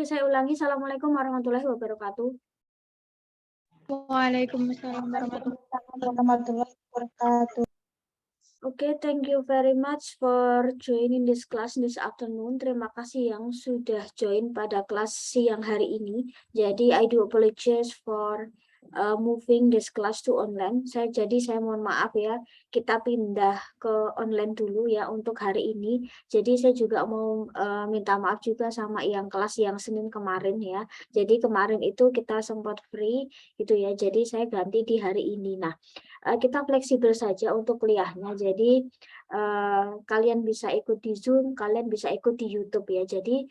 Oke, saya ulangi. Assalamualaikum warahmatullahi wabarakatuh. Waalaikumsalam warahmatullahi Warahmatullahi wabarakatuh. Oke, thank you very much for joining this class this afternoon. Terima kasih yang sudah join pada kelas siang hari ini. Jadi, I do apologize for moving this class to online. Saya mohon maaf ya, kita pindah ke online dulu ya untuk hari ini. Jadi, saya juga mau minta maaf juga sama yang kelas yang Senin kemarin ya. Jadi, kemarin itu kita sempat free gitu ya. Jadi, saya ganti di hari ini. Nah, kita fleksibel saja untuk kuliahnya. Jadi kalian bisa ikut di Zoom, kalian bisa ikut di YouTube ya. Jadi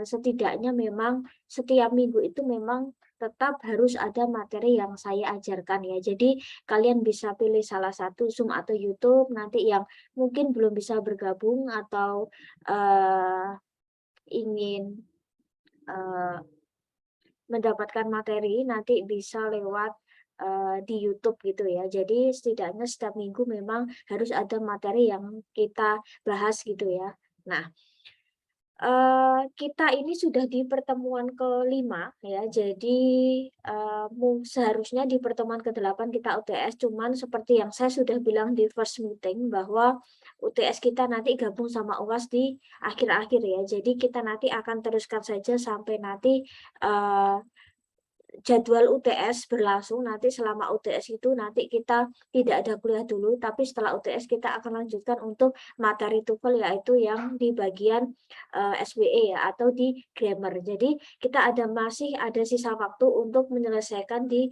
setidaknya memang setiap minggu itu memang tetap harus ada materi yang saya ajarkan ya. Jadi kalian bisa pilih salah satu Zoom atau YouTube. Nanti yang mungkin belum bisa bergabung atau ingin mendapatkan materi nanti bisa lewat di YouTube gitu ya. Jadi setidaknya setiap minggu memang harus ada materi yang kita bahas gitu ya. Nah, kita ini sudah di pertemuan kelima ya. Jadi seharusnya di pertemuan ke-8 kita UTS, cuman seperti yang saya sudah bilang di first meeting bahwa UTS kita nanti gabung sama UAS di akhir-akhir ya. Jadi kita nanti akan teruskan saja sampai nanti jadwal UTS berlangsung. Nanti selama UTS itu nanti kita tidak ada kuliah dulu, tapi setelah UTS kita akan lanjutkan untuk materi TOEFL yaitu yang di bagian SWE ya atau di grammar. Jadi kita masih ada sisa waktu untuk menyelesaikan di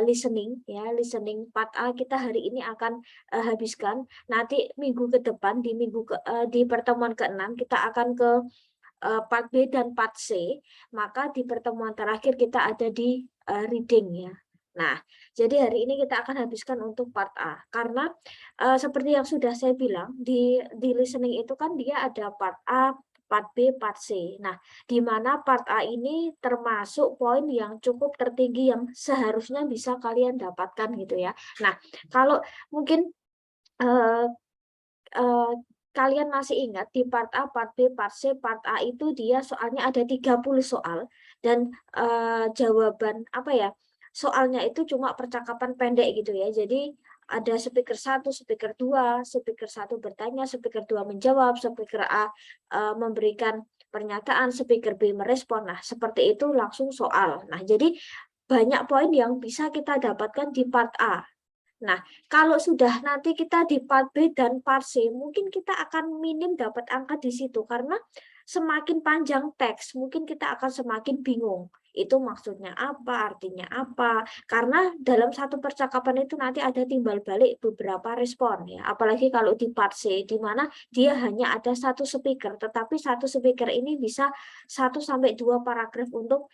listening ya, listening part A kita hari ini akan habiskan. Nanti minggu ke depan di pertemuan ke-6 kita akan ke part B dan part C, maka di pertemuan terakhir kita ada di reading ya. Nah, jadi hari ini kita akan habiskan untuk part A, karena seperti yang sudah saya bilang, di listening itu kan dia ada part A, part B, part C. Nah, di mana part A ini termasuk poin yang cukup tertinggi yang seharusnya bisa kalian dapatkan gitu ya. Nah, kalau mungkin uh, kalian masih ingat di part A, part B, part C, part A itu dia soalnya ada 30 soal dan jawaban soalnya itu cuma percakapan pendek gitu ya. Jadi ada speaker 1, speaker 2, speaker 1 bertanya, speaker 2 menjawab, speaker A memberikan pernyataan, speaker B merespon. Nah, seperti itu langsung soal. Nah, jadi banyak poin yang bisa kita dapatkan di part A. Nah, kalau sudah nanti kita di part B dan part C, mungkin kita akan minim dapat angka di situ karena semakin panjang teks, mungkin kita akan semakin bingung. Itu maksudnya apa, artinya apa. Karena dalam satu percakapan itu nanti ada timbal balik beberapa respon ya. Apalagi kalau di part C, di mana dia hanya ada satu speaker, tetapi satu speaker ini bisa 1-2 paragraf untuk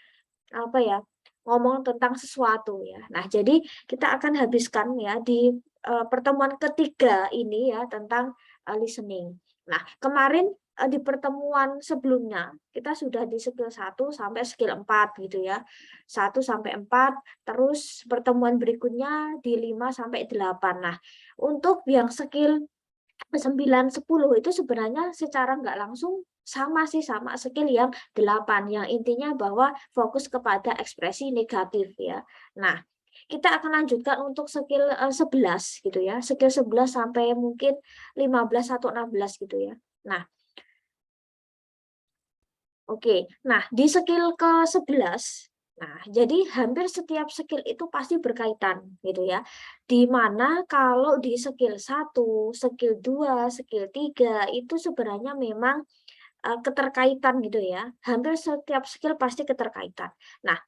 ngomong tentang sesuatu ya. Nah, jadi kita akan habiskan ya di pertemuan ketiga ini ya tentang listening. Nah, kemarin di pertemuan sebelumnya kita sudah di skill 1 sampai skill 4 gitu ya. 1-4, terus pertemuan berikutnya di 5-8. Nah, untuk yang skill 9-10 itu sebenarnya secara nggak langsung sama skill yang 8 yang intinya bahwa fokus kepada ekspresi negatif ya. Nah, kita akan lanjutkan untuk skill 11 gitu ya. Skill 11 sampai mungkin 15 atau 16 gitu ya. Nah, oke. Nah, di skill ke-11 jadi hampir setiap skill itu pasti berkaitan gitu ya. Di mana kalau di skill 1, skill 2, skill 3 itu sebenarnya memang keterkaitan gitu ya. Hampir setiap skill pasti keterkaitan. Nah,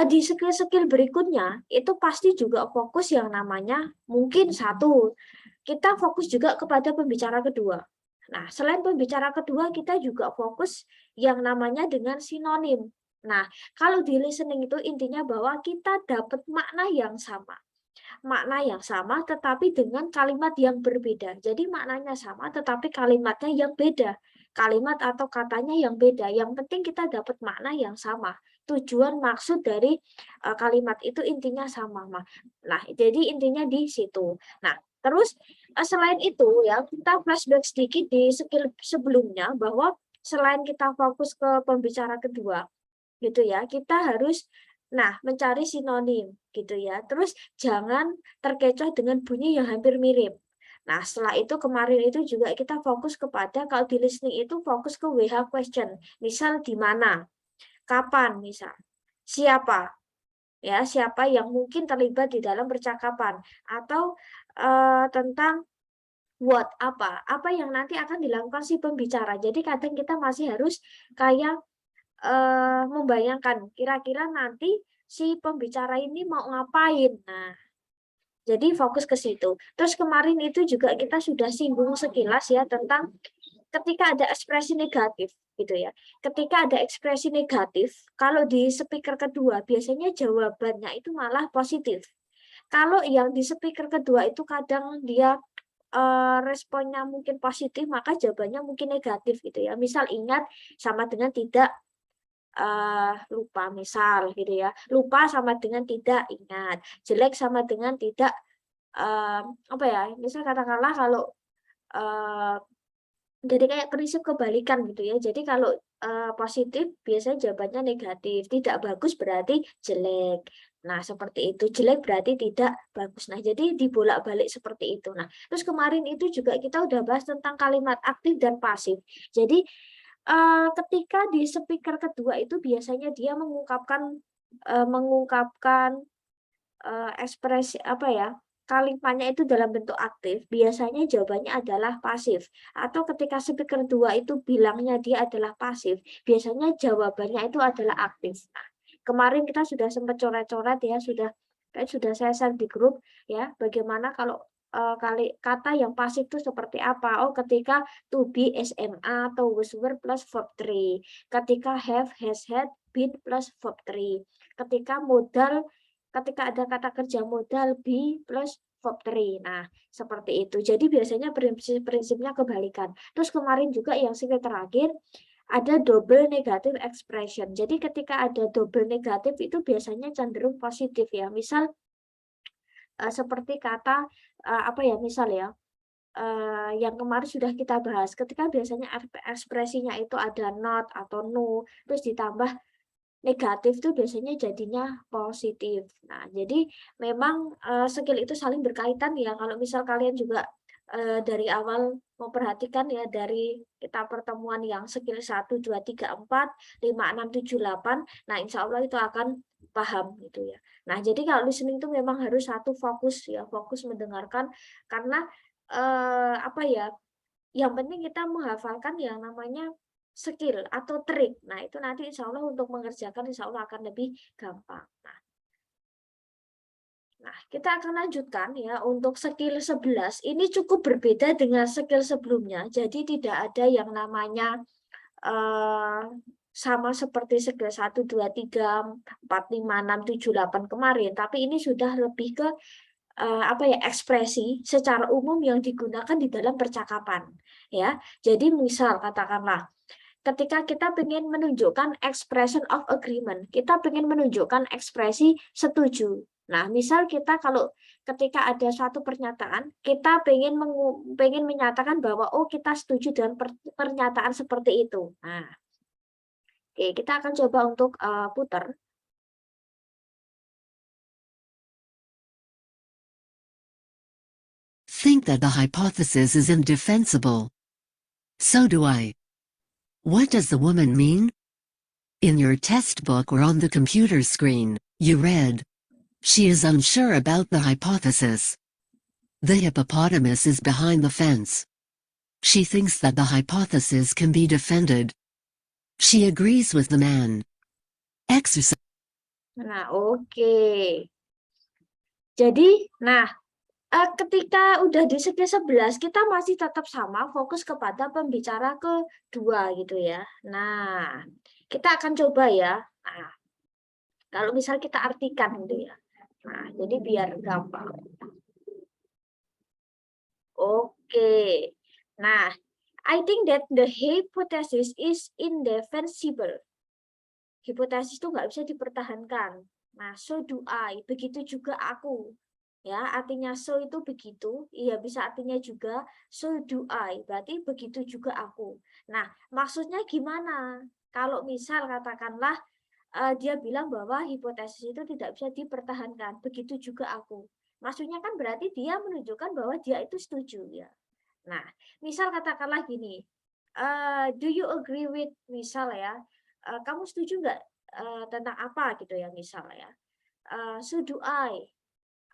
di skill-skill berikutnya itu pasti juga fokus yang namanya mungkin satu, kita fokus juga kepada pembicara kedua. Nah, selain pembicara kedua, kita juga fokus yang namanya dengan sinonim. Nah, kalau di listening itu intinya bahwa kita dapat makna yang sama. Makna yang sama tetapi dengan kalimat yang berbeda. Jadi maknanya sama tetapi kalimatnya yang beda. Kalimat atau katanya yang beda. Yang penting kita dapat makna yang sama. Tujuan maksud dari kalimat itu intinya sama. Nah, jadi intinya di situ. Nah, terus selain itu ya kita flashback sedikit di skill sebelumnya bahwa selain kita fokus ke pembicara kedua, gitu ya. Kita harus mencari sinonim gitu ya. Terus jangan terkecoh dengan bunyi yang hampir mirip. Nah, setelah itu kemarin itu juga kita fokus kepada, kalau di listening itu fokus ke WH question. Misal di mana, kapan misal, siapa, ya siapa yang mungkin terlibat di dalam percakapan, atau tentang what, apa yang nanti akan dilakukan si pembicara. Jadi kadang kita masih harus kayak membayangkan kira-kira nanti si pembicara ini mau ngapain. Nah, jadi fokus ke situ. Terus kemarin itu juga kita sudah singgung sekilas ya tentang ketika ada ekspresi negatif gitu ya. Ketika ada ekspresi negatif, kalau di speaker kedua biasanya jawabannya itu malah positif. Kalau yang di speaker kedua itu kadang dia responnya mungkin positif, maka jawabannya mungkin negatif gitu ya. Misal ingat sama dengan tidak, lupa misal gitu ya. Lupa sama dengan tidak ingat. Jelek sama dengan tidak, apa ya, misal katakanlah kalau jadi kayak prinsip kebalikan gitu ya. Jadi kalau positif biasanya jawabannya negatif, tidak bagus berarti jelek. Nah, seperti itu. Jelek berarti tidak bagus. Nah, jadi dibolak-balik seperti itu. Nah, terus kemarin itu juga kita udah bahas tentang kalimat aktif dan pasif. Jadi ketika di speaker kedua itu biasanya dia mengungkapkan ekspresi apa ya, kalimatnya itu dalam bentuk aktif, biasanya jawabannya adalah pasif. Atau ketika speaker 2 itu bilangnya dia adalah pasif, biasanya jawabannya itu adalah aktif. Nah, kemarin kita sudah sempat coret-coret ya, sudah saya share di grup ya, bagaimana kalau kata yang pasif itu seperti apa. Oh, ketika to be, SMA atau was were plus verb 3. Ketika have, has had, been plus verb 3. Ketika ketika ada kata kerja modal be plus verb 3. Nah, seperti itu. Jadi biasanya prinsipnya kebalikan. Terus kemarin juga yang skill terakhir ada double negative expression. Jadi ketika ada double negatif itu biasanya cenderung positif ya. Misal seperti kata apa ya, misal ya, yang kemarin sudah kita bahas, ketika biasanya ekspresinya itu ada not atau no, terus ditambah negatif tuh biasanya jadinya positif. Nah, jadi memang skill itu saling berkaitan ya. Kalau misal kalian juga dari awal memperhatikan ya, dari kita pertemuan yang skill 1, 2, 3, 4, 5, 6, 7, 8, nah insya Allah itu akan paham gitu ya. Nah, jadi kalau listening itu memang harus satu fokus ya, fokus mendengarkan, karena apa ya, yang penting kita menghafalkan yang namanya skill atau trik. Nah, itu nanti insya Allah untuk mengerjakan insya Allah akan lebih gampang. Nah, kita akan lanjutkan ya untuk skill 11. Ini cukup berbeda dengan skill sebelumnya. Jadi tidak ada yang namanya sama seperti skill 1, 2, 3, 4, 5, 6, 7, 8 kemarin. Tapi ini sudah lebih ke apa ya, ekspresi secara umum yang digunakan di dalam percakapan ya. Jadi misal katakanlah ketika kita ingin menunjukkan expression of agreement, kita ingin menunjukkan ekspresi setuju. Nah, misal kita kalau ketika ada suatu pernyataan, kita pengen menyatakan bahwa oh kita setuju dengan pernyataan seperti itu. Nah, oke, kita akan coba untuk putar. Think that the hypothesis is indefensible. So do I. What does the woman mean? In your textbook or on the computer screen, you read, she is unsure about the hypothesis. The hippopotamus is behind the fence. She thinks that the hypothesis can be defended. She agrees with the man. Exercise. Nah, oke. Jadi, ketika udah di skill 11, kita masih tetap sama fokus kepada pembicara kedua gitu ya. Nah, kita akan coba ya. Nah, kalau misal kita artikan gitu ya. Nah, jadi biar gampang. Oke. Nah, I think that the hypothesis is indefensible. Hipotesis itu nggak bisa dipertahankan. Nah, so do I. Begitu juga aku. Ya, artinya so itu begitu, iya bisa artinya juga so do I, berarti begitu juga aku. Nah, maksudnya gimana? Kalau misal katakanlah dia bilang bahwa hipotesis itu tidak bisa dipertahankan. Begitu juga aku. Maksudnya kan berarti dia menunjukkan bahwa dia itu setuju ya. Nah, misal katakanlah gini, do you agree with, misal ya, kamu setuju nggak tentang apa gitu ya, misal ya, so do I,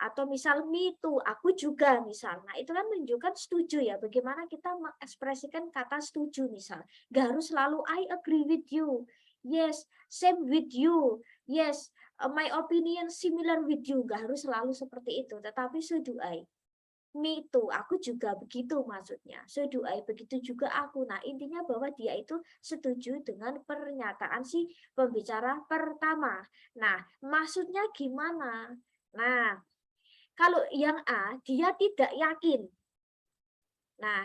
atau misal me too, aku juga misal. Nah, itu kan menunjukkan setuju ya, bagaimana kita mengekspresikan kata setuju misal. Nggak harus selalu I agree with you, yes, same with you, yes, my opinion similar with you, nggak harus selalu seperti itu, tetapi so do I. Me too, aku juga begitu maksudnya. So do I, begitu juga aku. Nah, intinya bahwa dia itu setuju dengan pernyataan si pembicara pertama. Nah, maksudnya gimana? Nah, kalau yang A, dia tidak yakin. Nah,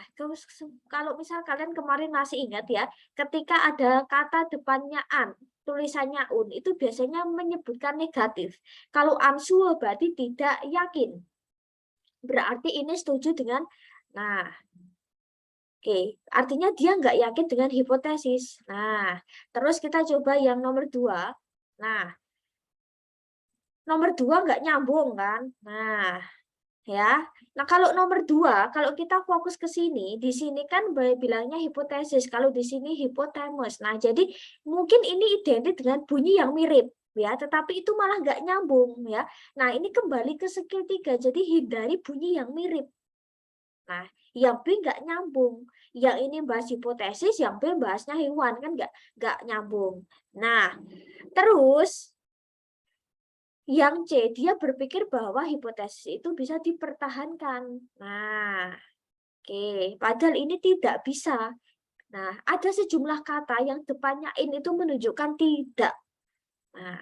kalau misal kalian kemarin masih ingat ya, ketika ada kata depannya an, tulisannya un, itu biasanya menyebutkan negatif. Kalau unsure berarti tidak yakin. Berarti ini setuju dengan, nah, oke, artinya dia nggak yakin dengan hipotesis. Nah, terus kita coba yang nomor 2. Nah, nomor 2 nggak nyambung kan? Nah, ya. Nah, kalau nomor 2, kalau kita fokus ke sini, di sini kan bilangnya hipotesis, kalau di sini hipotemus. Nah, jadi mungkin ini identik dengan bunyi yang mirip ya, tetapi itu malah nggak nyambung ya. Nah, ini kembali ke skill 3, jadi hindari bunyi yang mirip. Nah, yang B nggak nyambung. Yang ini bahas hipotesis, yang B bahasnya hewan, kan nggak nyambung. Nah, terus yang C, dia berpikir bahwa hipotesis itu bisa dipertahankan. Nah, oke, padahal ini tidak bisa. Nah, ada sejumlah kata yang depannya in itu menunjukkan tidak. Nah,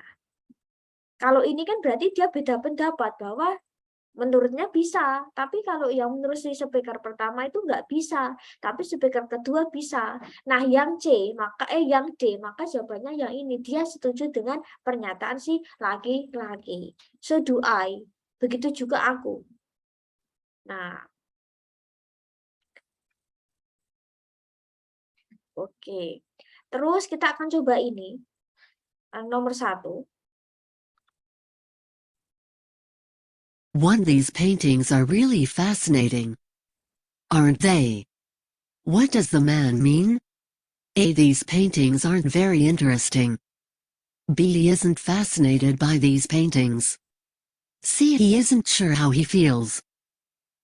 kalau ini kan berarti dia beda pendapat bahwa menurutnya bisa, tapi kalau yang menurut si speaker pertama itu nggak bisa, tapi speaker kedua bisa. Nah, yang yang D, maka jawabannya yang ini, dia setuju dengan pernyataan si laki-laki. So do I. Begitu juga aku. Nah, oke. Terus kita akan coba ini. Nomor 1. These paintings are really fascinating. Aren't they? What does the man mean? A. These paintings aren't very interesting. B. He isn't fascinated by these paintings. C. He isn't sure how he feels.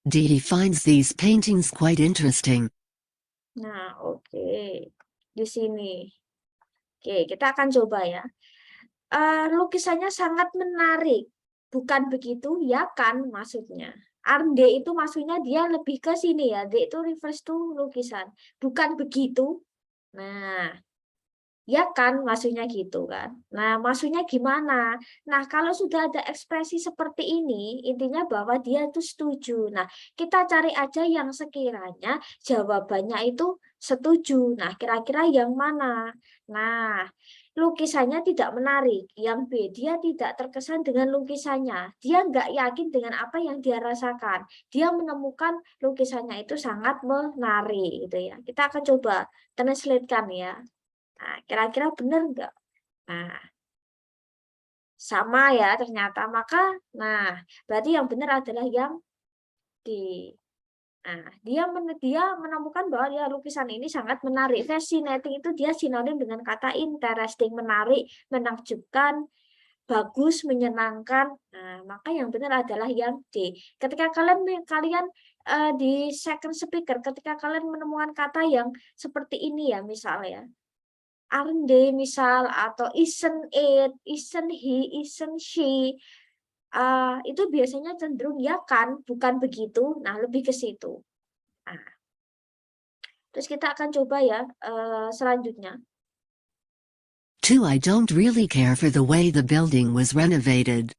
D. He finds these paintings quite interesting. Nah, oke. Di sini. Oke, kita akan coba ya. Lukisannya sangat menarik. Bukan begitu, ya kan maksudnya. D itu maksudnya dia lebih ke sini ya. D itu refers to lukisan. Bukan begitu. Nah, ya kan maksudnya gitu kan. Nah, maksudnya gimana? Nah, kalau sudah ada ekspresi seperti ini, intinya bahwa dia itu setuju. Nah, kita cari aja yang sekiranya jawabannya itu setuju. Nah, kira-kira yang mana? Nah, lukisannya tidak menarik. Yang B, dia tidak terkesan dengan lukisannya. Dia nggak yakin dengan apa yang dia rasakan. Dia menemukan lukisannya itu sangat menarik gitu ya. Kita akan coba translate-kan ya. Nah, kira-kira benar nggak? Nah, sama ya ternyata. Maka, nah, berarti yang benar adalah yang di. Nah, dia menemukan bahwa ya lukisan ini sangat menarik. Fascinating itu dia sinonim dengan kata interesting, menarik, menakjubkan, bagus, menyenangkan. Nah, maka yang benar adalah yang D. Ketika kalian di second speaker, ketika kalian menemukan kata yang seperti ini ya, misalnya aren't they misal, atau isn't it, isn't he, isn't she, itu biasanya cenderung ya kan, bukan begitu. Nah, lebih ke situ. Nah, terus kita akan coba ya selanjutnya. 2. I don't really care for the way the building was renovated.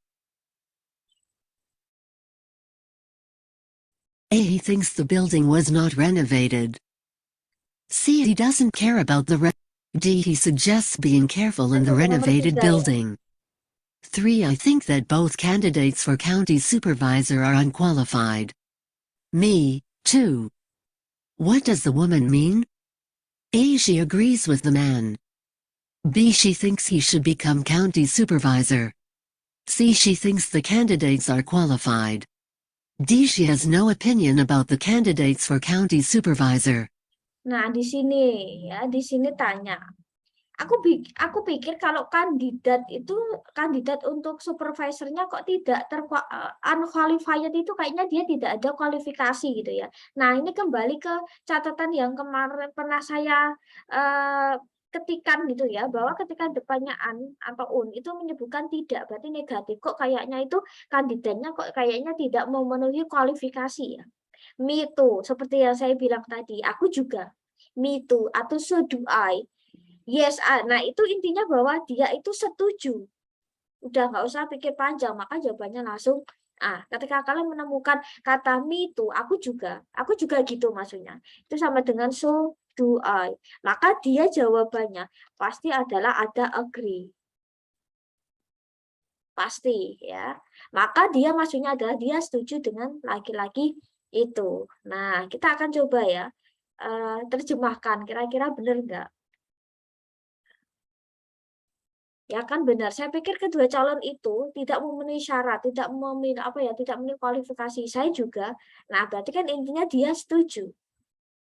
A. He thinks the building was not renovated. C. He doesn't care about the D. He suggests being careful in the Nomor renovated 3 ya. building. 3. I think that both candidates for county supervisor are unqualified. Me, too. What does the woman mean? A. She agrees with the man. B. She thinks he should become county supervisor. C. She thinks the candidates are qualified. D. She has no opinion about the candidates for county supervisor. Nah, di sini ya, di sini tanya. Aku pikir kalau kandidat untuk supervisornya kok tidak unqualified itu kayaknya dia tidak ada kualifikasi gitu ya. Nah, ini kembali ke catatan yang kemarin pernah saya ketikan gitu ya, bahwa ketika depannya an atau un itu menyebutkan tidak, berarti negatif. Kok kayaknya itu kandidatnya kok kayaknya tidak memenuhi kualifikasi ya. Me too, seperti yang saya bilang tadi, aku juga. Me too atau so do I. Yes, nah itu intinya bahwa dia itu setuju. Udah nggak usah pikir panjang, maka jawabannya langsung ketika kalian menemukan kata me too, aku juga gitu maksudnya. Itu sama dengan so do I. Maka dia jawabannya pasti adalah ada agree. Pasti ya. Maka dia maksudnya adalah dia setuju dengan laki-laki itu. Nah, kita akan coba ya terjemahkan kira-kira benar nggak? Ya kan benar. Saya pikir kedua calon itu tidak memenuhi syarat, tidak memenuhi kualifikasi. Saya juga. Nah, berarti kan intinya dia setuju.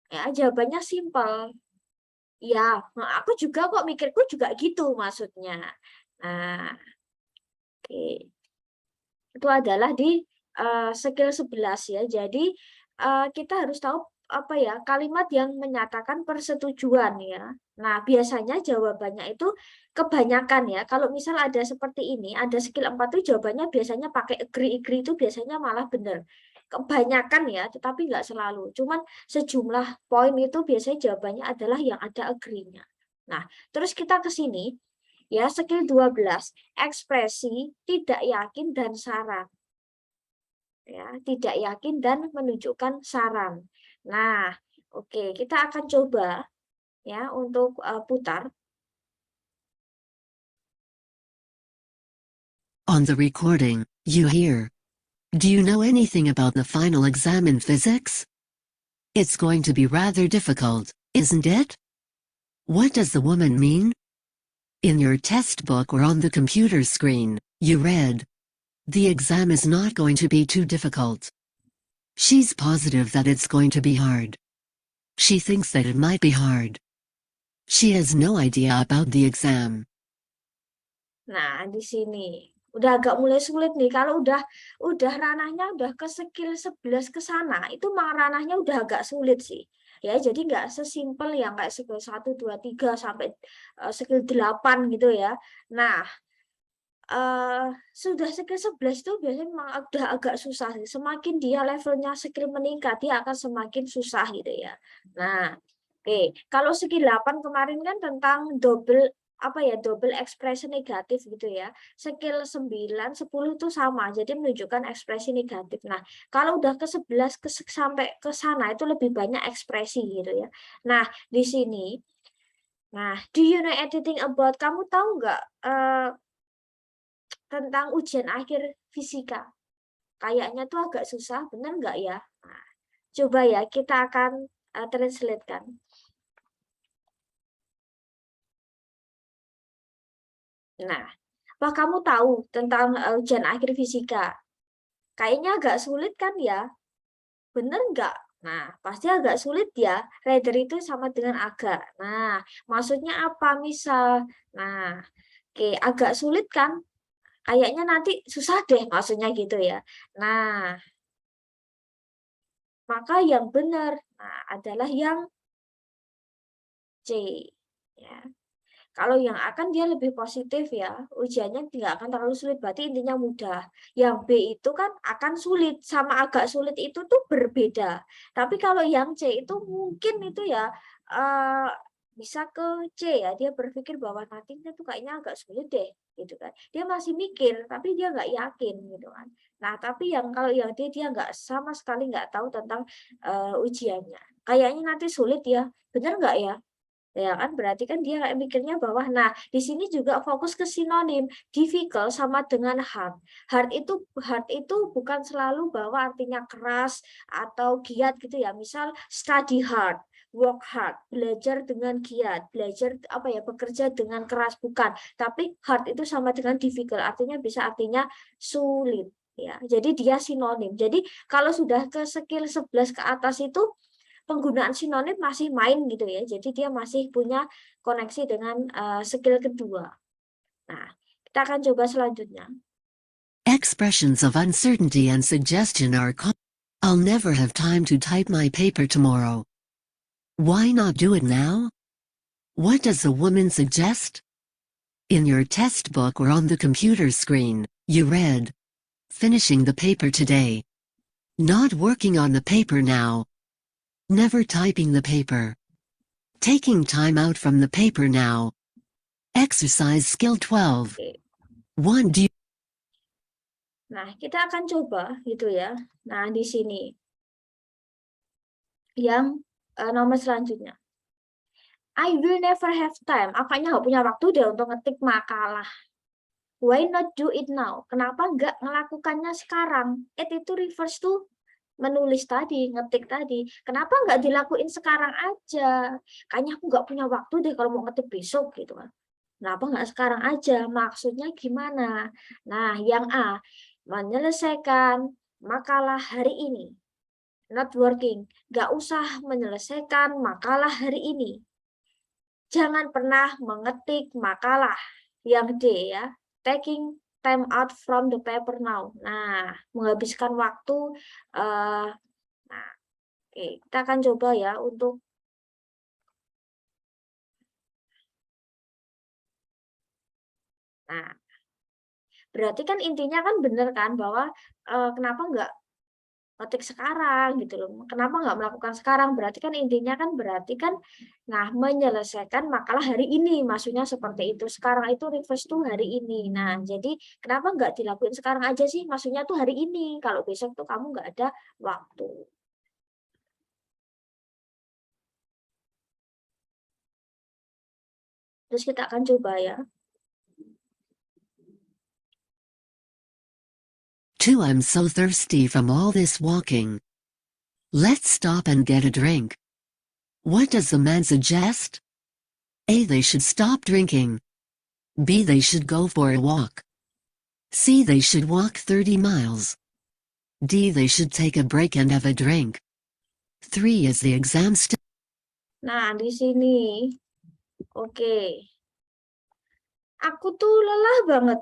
Ya, jawabannya simpel. Ya, aku juga kok mikirku juga gitu maksudnya. Nah, oke. Itu adalah di skill 11 ya. Jadi kita harus tahu kalimat yang menyatakan persetujuan ya. Nah, biasanya jawabannya itu kebanyakan ya. Kalau misal ada seperti ini, ada skill 4 itu jawabannya biasanya pakai agree itu biasanya malah benar. Kebanyakan ya, tetapi nggak selalu. Cuman sejumlah poin itu biasanya jawabannya adalah yang ada agree-nya. Nah, terus kita ke sini ya, skill 12, ekspresi tidak yakin dan saran. Ya, tidak yakin dan menunjukkan saran. Nah, oke, kita akan coba ya untuk putar. On the recording, you hear, "Do you know anything about the final exam in physics? It's going to be rather difficult, isn't it? What does the woman mean? In your test book or on the computer screen, you read, the exam is not going to be too difficult. She's positive that it's going to be hard. She thinks that it might be hard. She has no idea about the exam." Nah, di sini udah agak mulai sulit nih. Kalau udah ranahnya udah ke skill 11 ke sana, itu ranahnya udah agak sulit sih. Ya, jadi nggak sesimpel yang kayak skill 1, 2, 3 sampai skill 8 gitu ya. Nah, sudah skill 11 itu biasanya memang udah agak susah sih. Semakin dia levelnya skill meningkat, dia akan semakin susah gitu ya. Nah, oke. Kalau skill 8 kemarin kan tentang double expression negatif gitu ya. Skill 9, 10 itu sama, jadi menunjukkan ekspresi negatif. Nah, kalau udah ke 11 sampai ke sana itu lebih banyak ekspresi gitu ya. Nah, di sini do you know anything about, kamu tahu nggak tentang ujian akhir fisika? Kayaknya tuh agak susah, benar nggak ya? Nah, coba ya kita akan translate kan. Nah, apa kamu tahu tentang ujian akhir fisika? Kayaknya agak sulit kan ya? Bener nggak? Nah, pasti agak sulit ya. Rather itu sama dengan agak. Nah, maksudnya apa misal? Nah, oke, agak sulit kan? Kayaknya nanti susah deh maksudnya gitu ya. Nah, maka yang benar adalah yang C. Ya. Kalau yang akan dia lebih positif ya, ujiannya tidak akan terlalu sulit, berarti intinya mudah. Yang B itu kan akan sulit, sama agak sulit itu tuh berbeda. Tapi kalau yang C itu mungkin itu ya bisa ke C ya, dia berpikir bahwa nantinya tuh kayaknya agak sulit deh, gitu kan. Dia masih mikir, tapi dia nggak yakin gitu kan. Nah, tapi kalau yang dia nggak sama sekali nggak tahu tentang ujiannya. Kayaknya nanti sulit ya, benar nggak ya? Ya kan berarti kan dia kayak mikirnya bahwa di sini juga fokus ke sinonim difficult sama dengan hard. Hard itu bukan selalu bahwa artinya keras atau giat gitu ya. Misal study hard. work hard, belajar dengan giat, belajar apa ya, bekerja dengan keras, bukan. Tapi hard itu sama dengan difficult, artinya bisa artinya sulit ya. Jadi dia sinonim. Jadi kalau sudah ke skill 11 ke atas itu penggunaan sinonim masih main gitu ya. Jadi dia masih punya koneksi dengan skill kedua. Nah, kita akan coba selanjutnya. Expressions of uncertainty and suggestion are I'll never have time to type my paper tomorrow. Why not do it now? What does the woman suggest? In your test book or on the computer screen, you read, finishing the paper today. Not working on the paper now. Never typing the paper. Taking time out from the paper now. Exercise skill 12. Oke. 1. Do you Nah, kita akan coba gitu ya. Nah, di sini yang nomor selanjutnya. I will never have time. Apanya nggak punya waktu deh untuk ngetik makalah. Why not do it now? Kenapa nggak melakukannya sekarang? It itu refers to menulis tadi, ngetik tadi. Kenapa nggak dilakuin sekarang aja? Kayaknya aku nggak punya waktu deh kalau mau ngetik besok gitu kan. Kenapa nggak sekarang aja? Maksudnya gimana? Nah, yang A, menyelesaikan makalah hari ini. Not working. Nggak usah menyelesaikan makalah hari ini. Jangan pernah mengetik makalah. Yang D ya, taking time out from the paper now. Nah, menghabiskan waktu. Nah, oke, kita akan coba ya untuk Nah, berarti kan intinya kan benar kan bahwa kenapa nggak ngetik sekarang gitu loh. Kenapa nggak melakukan sekarang? Berarti kan intinya kan berarti kan nah menyelesaikan makalah hari ini. Maksudnya seperti itu. Sekarang itu refers to hari ini. Nah, jadi kenapa nggak dilakuin sekarang aja sih? Maksudnya tuh hari ini. Kalau besok tuh kamu nggak ada waktu. Terus kita akan coba ya. 2. I'm so thirsty from all this walking. Let's stop and get a drink. What does the man suggest? A. They should stop drinking. B. They should go for a walk. C. They should walk 30 miles. D. They should take a break and have a drink. 3. Is the exam still? Nah, di sini. Oke. Aku tuh lelah banget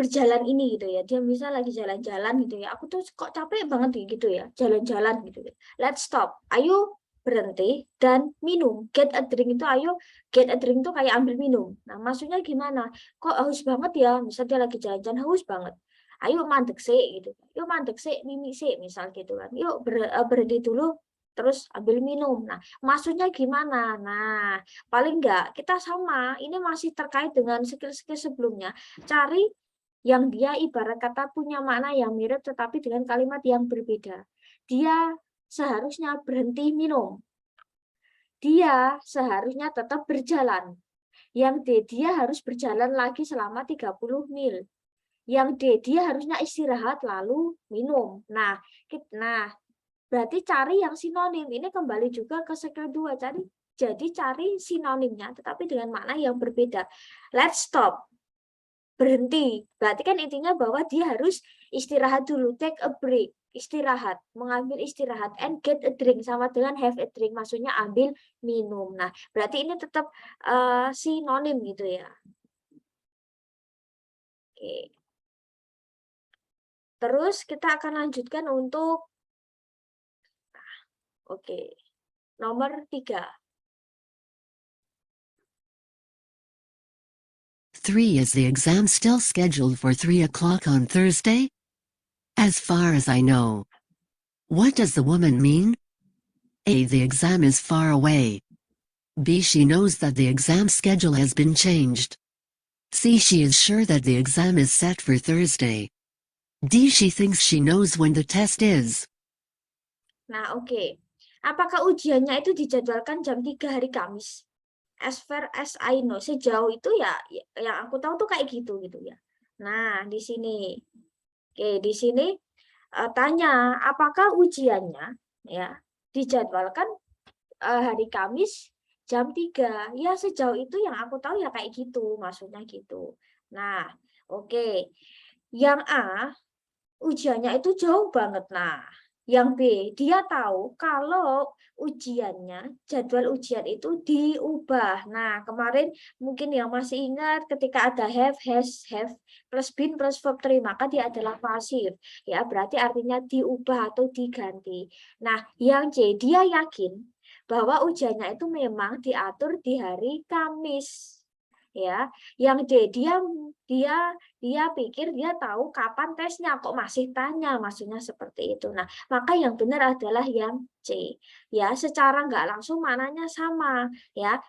berjalan ini gitu ya. Dia misal lagi jalan-jalan gitu ya. Aku tuh kok capek banget gitu ya. Jalan-jalan gitu ya. Let's stop. Ayo berhenti dan minum. Get a drink itu ayo get a drink itu kayak ambil minum. Nah, maksudnya gimana? Kok haus banget ya? Misal dia lagi jalan-jalan haus banget. Ayo mandek sih gitu. Yuk mandek sih, mimi sih misal gitu kan. Yuk berhenti dulu terus ambil minum. Nah, maksudnya gimana? Nah, paling enggak kita sama. Ini masih terkait dengan skill-skill sebelumnya. Cari yang dia ibarat kata punya makna yang mirip tetapi dengan kalimat yang berbeda. Dia seharusnya berhenti minum. Dia seharusnya tetap berjalan. Yang D, dia harus berjalan lagi selama 30 mil. Yang D, dia harusnya istirahat lalu minum. Nah, berarti cari yang sinonim. Ini kembali juga ke skill 2. Jadi cari sinonimnya tetapi dengan makna yang berbeda. Let's stop. Berhenti. Berarti kan intinya bahwa dia harus istirahat dulu. Take a break. Istirahat. Mengambil istirahat. And get a drink. Sama dengan have a drink. Maksudnya ambil minum. Nah, berarti ini tetap sinonim gitu ya. Oke. Terus kita akan lanjutkan untuk nomor 3. 3. Is the exam still scheduled for 3 o'clock on Thursday? As far as I know. What does the woman mean? A. The exam is far away. B. She knows that the exam schedule has been changed. C. She is sure that the exam is set for Thursday. D. She thinks she knows when the test is. Nah, oke. Apakah ujiannya itu dijadwalkan jam 3 hari Kamis? As far as I know, sejauh itu ya yang aku tahu tuh kayak gitu ya. Nah, di sini. Oke, di sini tanya apakah ujiannya ya dijadwalkan hari Kamis jam 3. Ya sejauh itu yang aku tahu ya kayak gitu, maksudnya gitu. Nah, oke. Yang A ujiannya itu jauh banget. Nah, yang B, dia tahu kalau jadwal ujian itu diubah. Nah, kemarin mungkin yang masih ingat ketika ada have, has, have, plus been, plus verb 3, maka dia adalah pasif. Ya, berarti artinya diubah atau diganti. Nah, yang C, dia yakin bahwa ujiannya itu memang diatur di hari Kamis. Ya, yang D, dia pikir dia tahu kapan tesnya, kok masih tanya, maksudnya seperti itu. Nah, maka yang benar adalah yang C. Ya, secara nggak langsung mananya sama. Ya,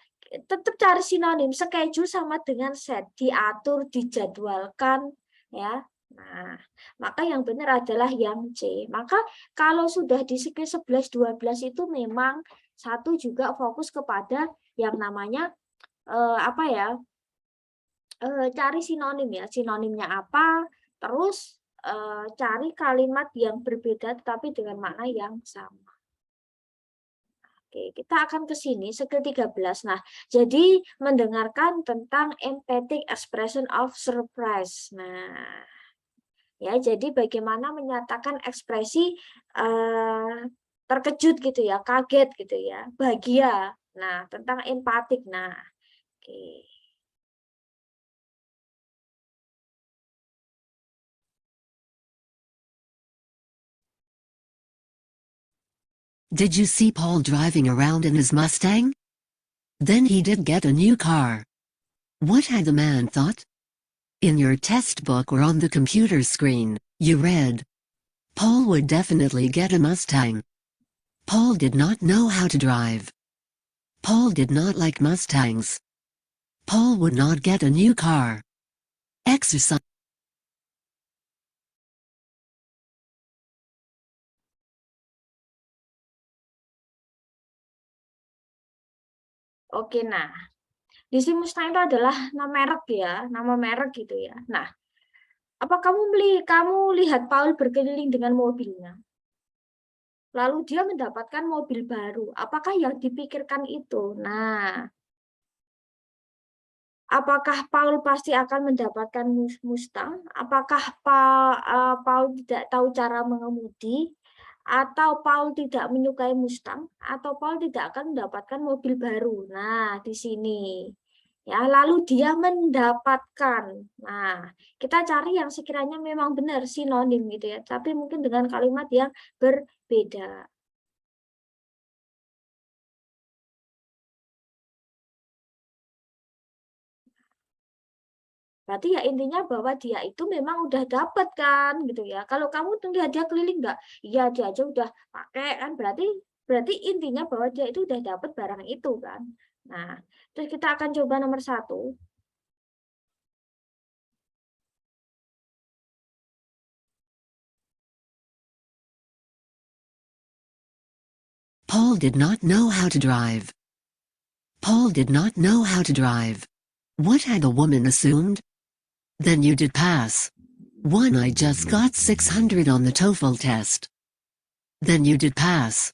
tetap cari sinonim. Schedule sama dengan set, diatur, dijadwalkan. Ya, nah, maka yang benar adalah yang C. Maka kalau sudah di skill 11, 12 itu memang satu juga fokus kepada yang namanya apa ya? Cari sinonim ya, sinonimnya apa, terus cari kalimat yang berbeda tetapi dengan makna yang sama. Oke, kita akan ke sini skill 13. Nah, jadi mendengarkan tentang emphatic expression of surprise. Nah, ya jadi bagaimana menyatakan ekspresi terkejut gitu ya, kaget gitu ya, bahagia. Nah, tentang empatik. Nah, oke. Did you see Paul driving around in his Mustang? Then he did get a new car. What had the man thought? In your test book or on the computer screen, you read, Paul would definitely get a Mustang. Paul did not know how to drive. Paul did not like Mustangs. Paul would not get a new car. Exercise. Oke, nah. Di sini Mustang itu adalah nama merek ya, nama merek gitu ya. Nah, apa kamu lihat Paul berkeliling dengan mobilnya? Lalu dia mendapatkan mobil baru. Apakah yang dipikirkan itu? Nah, apakah Paul pasti akan mendapatkan Mustang? Apakah Paul tidak tahu cara mengemudi? Atau Paul tidak menyukai Mustang? Atau Paul tidak akan mendapatkan mobil baru? Nah, di sini. Ya, lalu dia mendapatkan. Nah, kita cari yang sekiranya memang benar sinonim gitu ya, tapi mungkin dengan kalimat yang berbeda. Berarti ya intinya bahwa dia itu memang udah dapat kan gitu ya. Kalau kamu lihat dia keliling nggak? Iya, dia aja udah pakai kan, berarti berarti intinya bahwa dia itu udah dapat barang itu kan. Nah, terus kita akan coba nomor 1. Paul did not know how to drive. Paul did not know how to drive. What had the woman assumed? Then you did pass. 1. I just got 600 on the TOEFL test. Then you did pass.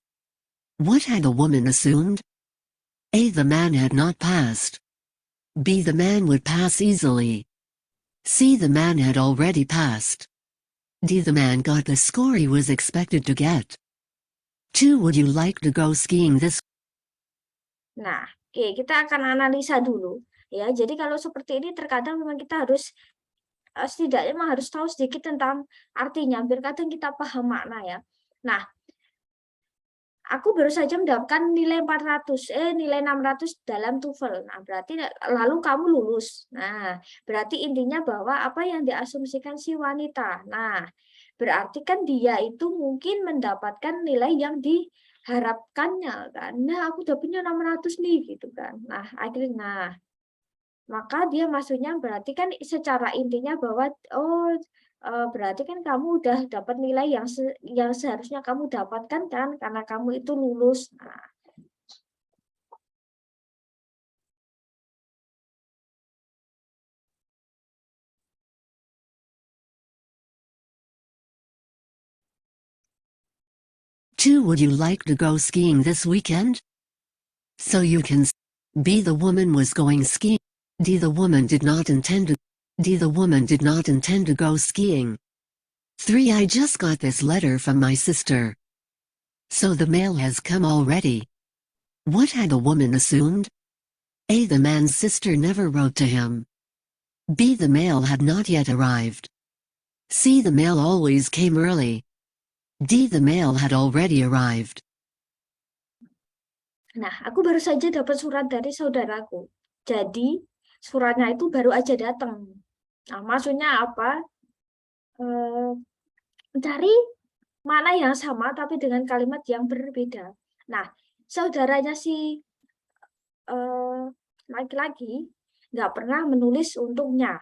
What had the woman assumed? A. The man had not passed. B. The man would pass easily. C. The man had already passed. D. The man got the score he was expected to get. 2. Would you like to go skiing this? Nah, oke, kita akan analisa dulu ya. Jadi kalau seperti ini terkadang memang kita harus setidaknya memang harus tahu sedikit tentang artinya biar kadang kita paham makna ya. Nah, aku baru saja mendapatkan nilai 600 dalam TOEFL. Nah, berarti lalu kamu lulus. Nah, berarti intinya bahwa apa yang diasumsikan si wanita. Nah, berarti kan dia itu mungkin mendapatkan nilai yang diharapkannya kan. Nah, aku dapatnya 600 nih gitu kan. Nah, akhirnya maka dia maksudnya berarti kan secara intinya bahwa berarti kan kamu udah dapat nilai yang seharusnya kamu dapatkan kan karena kamu itu lulus. Nah, 2. Would you like to go skiing this weekend? So you can B. The woman was going skiing. D. The woman did not intend to. D. The woman did not intend to go skiing. 3. I just got this letter from my sister. So the mail has come already. What had the woman assumed? A. The man's sister never wrote to him. B. The mail had not yet arrived. C. The mail always came early. D. The mail had already arrived. Nah, aku baru saja dapat surat dari saudaraku. Jadi, suratnya itu baru aja datang. Nah, maksudnya apa? Mencari mana yang sama tapi dengan kalimat yang berbeda. Nah, saudaranya si laki-laki nggak pernah menulis untuknya.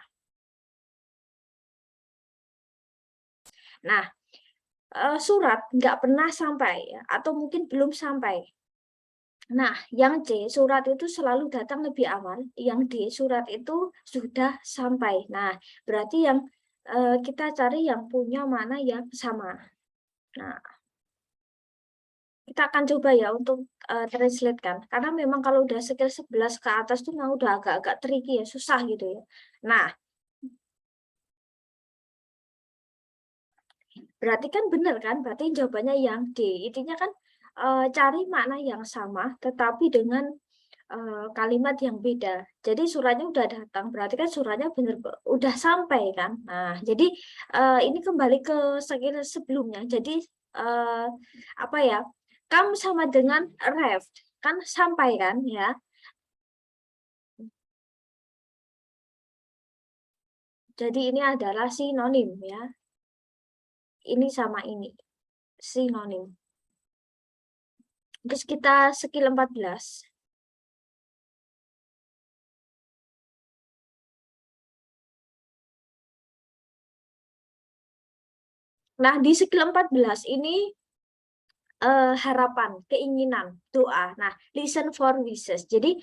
Nah, surat nggak pernah sampai atau mungkin belum sampai. Nah, yang C, surat itu selalu datang lebih awal. Yang D, surat itu sudah sampai. Nah, berarti yang kita cari yang punya mana yang sama. Nah, kita akan coba ya untuk translate kan. Karena memang kalau udah skill 11 ke atas tuh memang udah agak-agak tricky ya, susah gitu ya. Nah, berarti kan benar kan? Berarti jawabannya yang D. Intinya kan cari makna yang sama tetapi dengan kalimat yang beda. Jadi suratnya udah datang, berarti kan suratnya benar udah sampai kan. Nah, jadi ini kembali ke skill sebelumnya. Jadi apa ya? Come sama dengan arrived, kan sampai kan ya. Jadi ini adalah sinonim ya. Ini sama ini, sinonim. Terus kita skill 14. Nah, di skill 14 ini harapan, keinginan, doa. Nah, listen for wishes. Jadi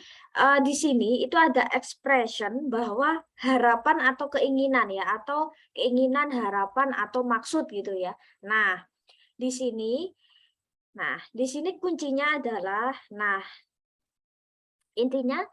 di sini itu ada expression bahwa harapan atau keinginan ya, atau keinginan, harapan atau maksud gitu ya. Nah, di sini, kuncinya adalah, nah intinya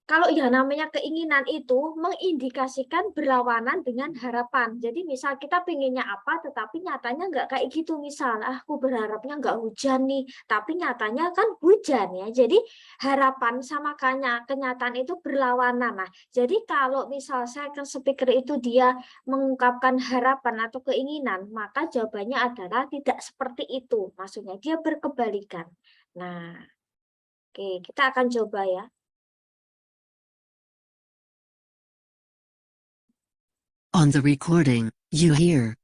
kalau yang namanya keinginan itu mengindikasikan berlawanan dengan harapan. Jadi misal kita pengennya apa, tetapi nyatanya nggak kayak gitu. Misal, aku berharapnya nggak hujan nih, tapi nyatanya kan hujan ya. Jadi harapan sama kenyataan itu berlawanan. Nah, jadi kalau misal second speaker itu dia mengungkapkan harapan atau keinginan, maka jawabannya adalah tidak seperti itu. Maksudnya dia berkebalikan. Nah, oke, kita akan coba ya. On the recording, you hear.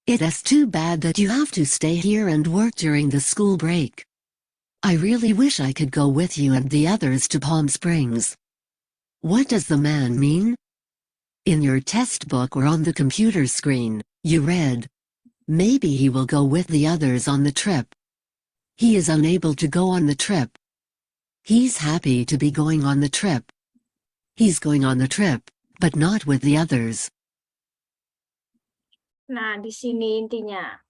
It's too bad that you have to stay here and work during the school break. I really wish I could go with you and the others to Palm Springs. What does the man mean? In your test book or on the computer screen, you read. Maybe he will go with the others on the trip. He is unable to go on the trip. He's happy to be going on the trip. He's going on the trip, but not with the others. Nah, di sini intinya.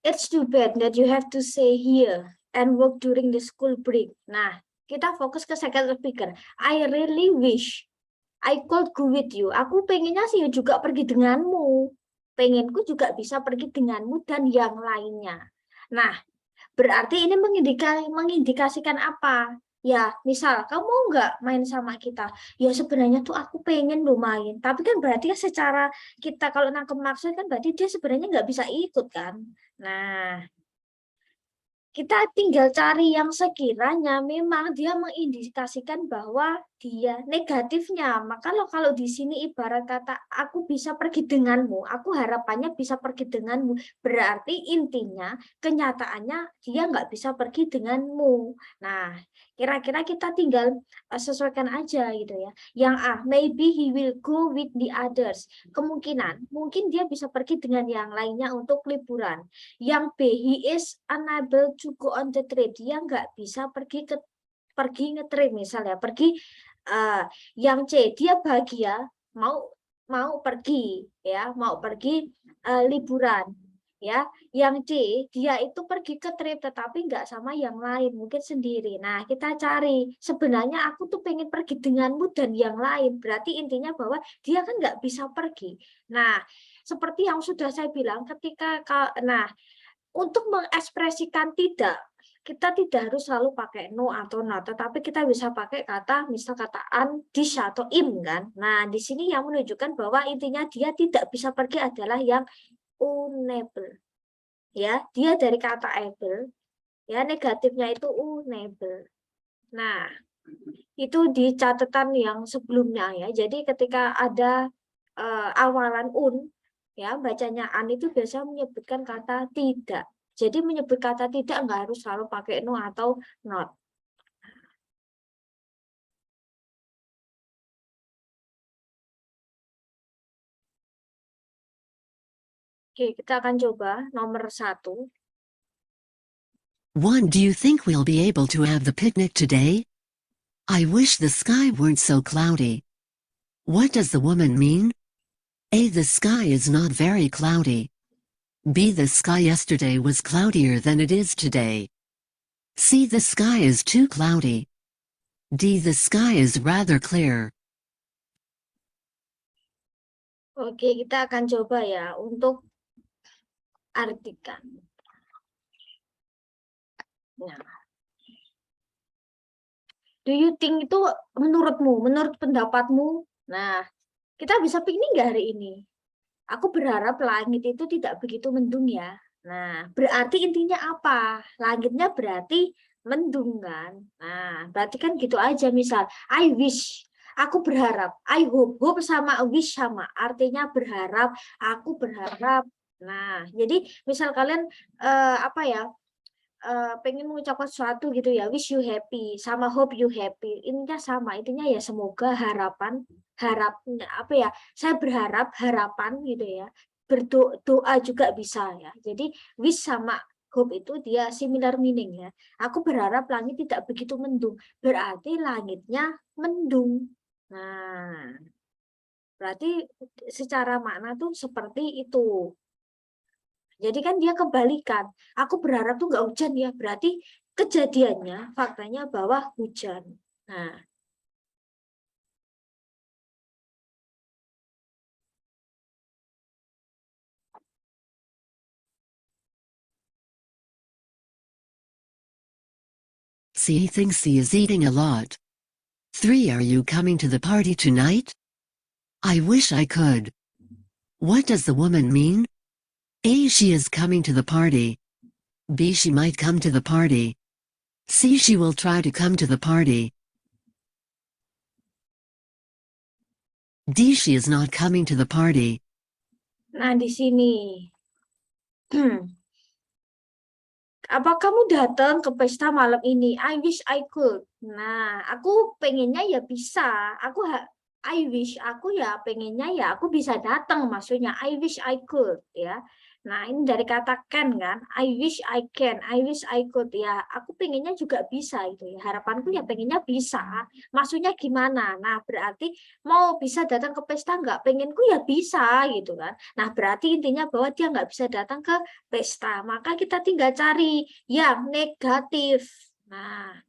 It's too bad that you have to stay here and work during the school break. Nah, kita fokus ke second speaker. I really wish I could go with you. Aku pengennya sih juga pergi denganmu. Pengenku juga bisa pergi denganmu dan yang lainnya. Nah, berarti ini mengindikasikan apa? Ya, misal kamu mau nggak main sama kita? Ya sebenarnya tuh aku pengen lo main. Tapi kan berarti secara kita kalau nangkep maksud kan berarti dia sebenarnya nggak bisa ikut kan? Nah, kita tinggal cari yang sekiranya memang dia mengindikasikan bahwa dia negatifnya. Maka kalau di sini ibarat kata aku bisa pergi denganmu, aku harapannya bisa pergi denganmu, berarti intinya kenyataannya dia nggak bisa pergi denganmu. Nah, kira-kira kita tinggal sesuaikan aja gitu ya. Yang A, maybe he will go with the others. Kemungkinan, mungkin dia bisa pergi dengan yang lainnya untuk liburan. Yang B, he is unable to go on the trip. Dia nggak bisa pergi ngetrip misalnya, pergi. Yang C, dia bahagia mau pergi ya, mau pergi liburan. Ya, yang C, dia itu pergi ke trip tetapi nggak sama yang lain, mungkin sendiri. Nah, kita cari, sebenarnya aku tuh pengen pergi denganmu dan yang lain. Berarti intinya bahwa dia kan nggak bisa pergi. Nah, seperti yang sudah saya bilang, nah, untuk mengekspresikan tidak, kita tidak harus selalu pakai no atau not, tetapi kita bisa pakai kata, misal kata an, dis atau im kan. Nah, di sini yang menunjukkan bahwa intinya dia tidak bisa pergi adalah yang unable. Ya, dia dari kata able, ya negatifnya itu unable. Nah, itu di catatan yang sebelumnya ya. Jadi ketika ada awalan ya bacanya an itu biasa menyebutkan kata tidak. Jadi menyebut kata tidak nggak harus selalu pakai no atau not. Oke, kita akan coba nomor 1. 1. Do you think we'll be able to have the picnic today? I wish the sky weren't so cloudy. What does the woman mean? A. The sky is not very cloudy. B. The sky yesterday was cloudier than it is today. C. The sky is too cloudy. D. The sky is rather clear. Oke, kita akan coba ya untuk artikan. Nah, do you think itu menurutmu, menurut pendapatmu? Nah, kita bisa piknik nggak hari ini? Aku berharap langit itu tidak begitu mendung ya. Nah, berarti intinya apa? Langitnya berarti mendung kan? Nah, berarti kan gitu aja. Misal, I wish, aku berharap. I hope, hope sama wish sama. Artinya berharap, aku berharap. Nah, jadi misal kalian apa ya? Pengen mengucapkan sesuatu gitu ya, wish you happy sama hope you happy, intinya sama, intinya ya semoga harapan, apa ya, saya berharap harapan gitu ya, berdoa juga bisa ya. Jadi wish sama hope itu dia similar meaning ya. Aku berharap langit tidak begitu mendung, berarti langitnya mendung. Nah, berarti secara makna tuh seperti itu. Jadi kan dia kebalikan. Aku berharap tuh nggak hujan ya. Berarti kejadiannya, faktanya bahwa hujan. Nah, C thinks he is eating a lot. 3. Are you coming to the party tonight? I wish I could. What does the woman mean? A. She is coming to the party. B. She might come to the party. C. She will try to come to the party. D. She is not coming to the party. nah di sini. Apa kamu datang ke pesta malam ini? I wish I could. Nah, aku pengennya ya bisa. I wish aku ya pengennya ya aku bisa datang, maksudnya I wish I could ya. Nah, ini dari kata can kan? I wish I can, I wish I could ya. Aku pengennya juga bisa itu ya. Harapanku ya pengennya bisa. Maksudnya gimana? Nah, berarti mau bisa datang ke pesta nggak? Pengenku ya bisa gitu kan. Nah, berarti intinya bahwa dia nggak bisa datang ke pesta, maka kita tinggal cari yang negatif. Nah,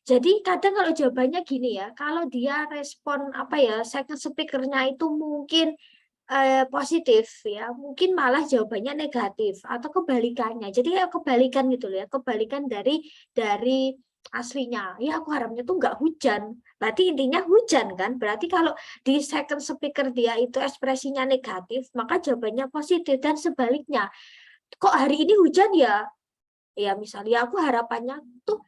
jadi kadang kalau jawabannya gini ya, kalau dia respon apa ya, second speaker-nya itu mungkin positif ya, mungkin malah jawabannya negatif atau kebalikannya. Jadi ya kebalikan gitu loh ya, kebalikan dari aslinya. Ya aku harapnya tuh nggak hujan. Berarti intinya hujan kan? Berarti kalau di second speaker dia itu ekspresinya negatif, maka jawabannya positif dan sebaliknya. Kok hari ini hujan ya? Ya misalnya aku harapannya tuh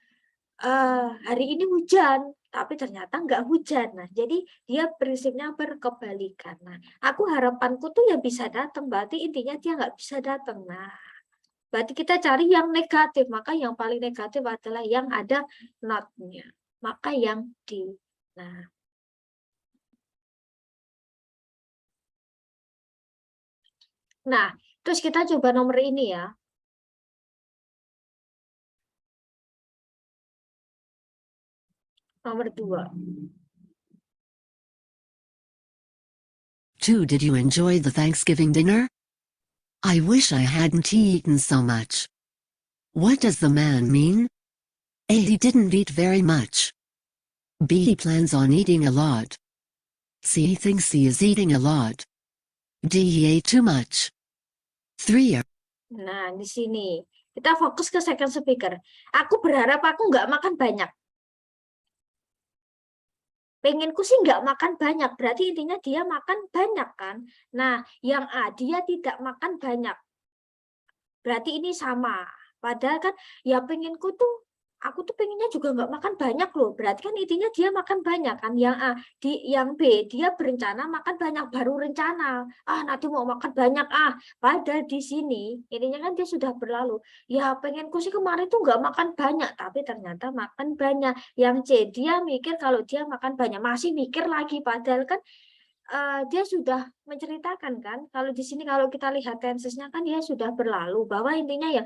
hari ini hujan, tapi ternyata nggak hujan. Nah, jadi dia prinsipnya berkebalikan. Nah, aku harapanku tuh ya bisa datang, berarti intinya dia nggak bisa datang. Nah, berarti kita cari yang negatif, maka yang paling negatif adalah yang ada not-nya. Maka yang di. Nah, nah, terus kita coba nomor ini ya. Nomor 2. 2. Did you enjoy the Thanksgiving dinner? I wish I hadn't eaten so much. What does the man mean? A. He didn't eat very much. B. He plans on eating a lot. C. He thinks he is eating a lot. D. He ate too much. 3. Nah, di sini kita fokus ke second speaker. Aku berharap aku nggak makan banyak. Pengenku sih nggak makan banyak, berarti intinya dia makan banyak kan. Nah, yang A, dia tidak makan banyak. Berarti ini sama. Padahal kan ya pengenku tuh, aku tuh pengennya juga nggak makan banyak loh. Berarti kan intinya dia makan banyak kan. Yang A, yang B, dia berencana makan banyak, baru rencana. Nanti mau makan banyak Padahal di sini intinya kan dia sudah berlalu. Ya pengenku sih kemarin tuh nggak makan banyak, tapi ternyata makan banyak. Yang C, dia mikir kalau dia makan banyak, masih mikir lagi. Padahal kan dia sudah menceritakan kan, kalau di sini kalau kita lihat tensesnya kan dia sudah berlalu, bahwa intinya ya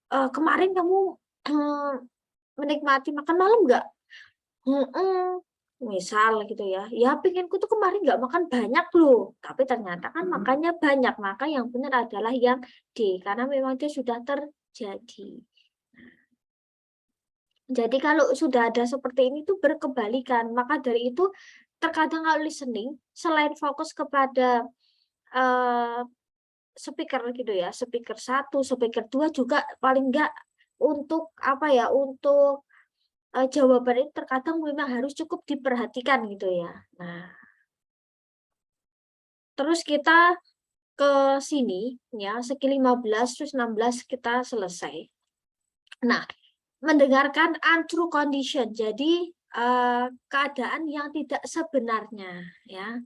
kemarin kamu menikmati makan malam nggak? Misal gitu ya, ya pengenku tuh kemarin nggak makan banyak loh, tapi ternyata kan makannya banyak, maka yang benar adalah yang D, karena memang dia sudah terjadi. Jadi kalau sudah ada seperti ini tuh berkebalikan, maka dari itu terkadang kalau listening, selain fokus kepada speaker gitu ya, speaker 1, speaker 2 juga paling enggak untuk apa ya, untuk jawaban itu terkadang memang harus cukup diperhatikan gitu ya. Nah, terus kita ke sini ya, skill 15 terus 16 kita selesai. Nah, mendengarkan untrue condition. Jadi keadaan yang tidak sebenarnya ya.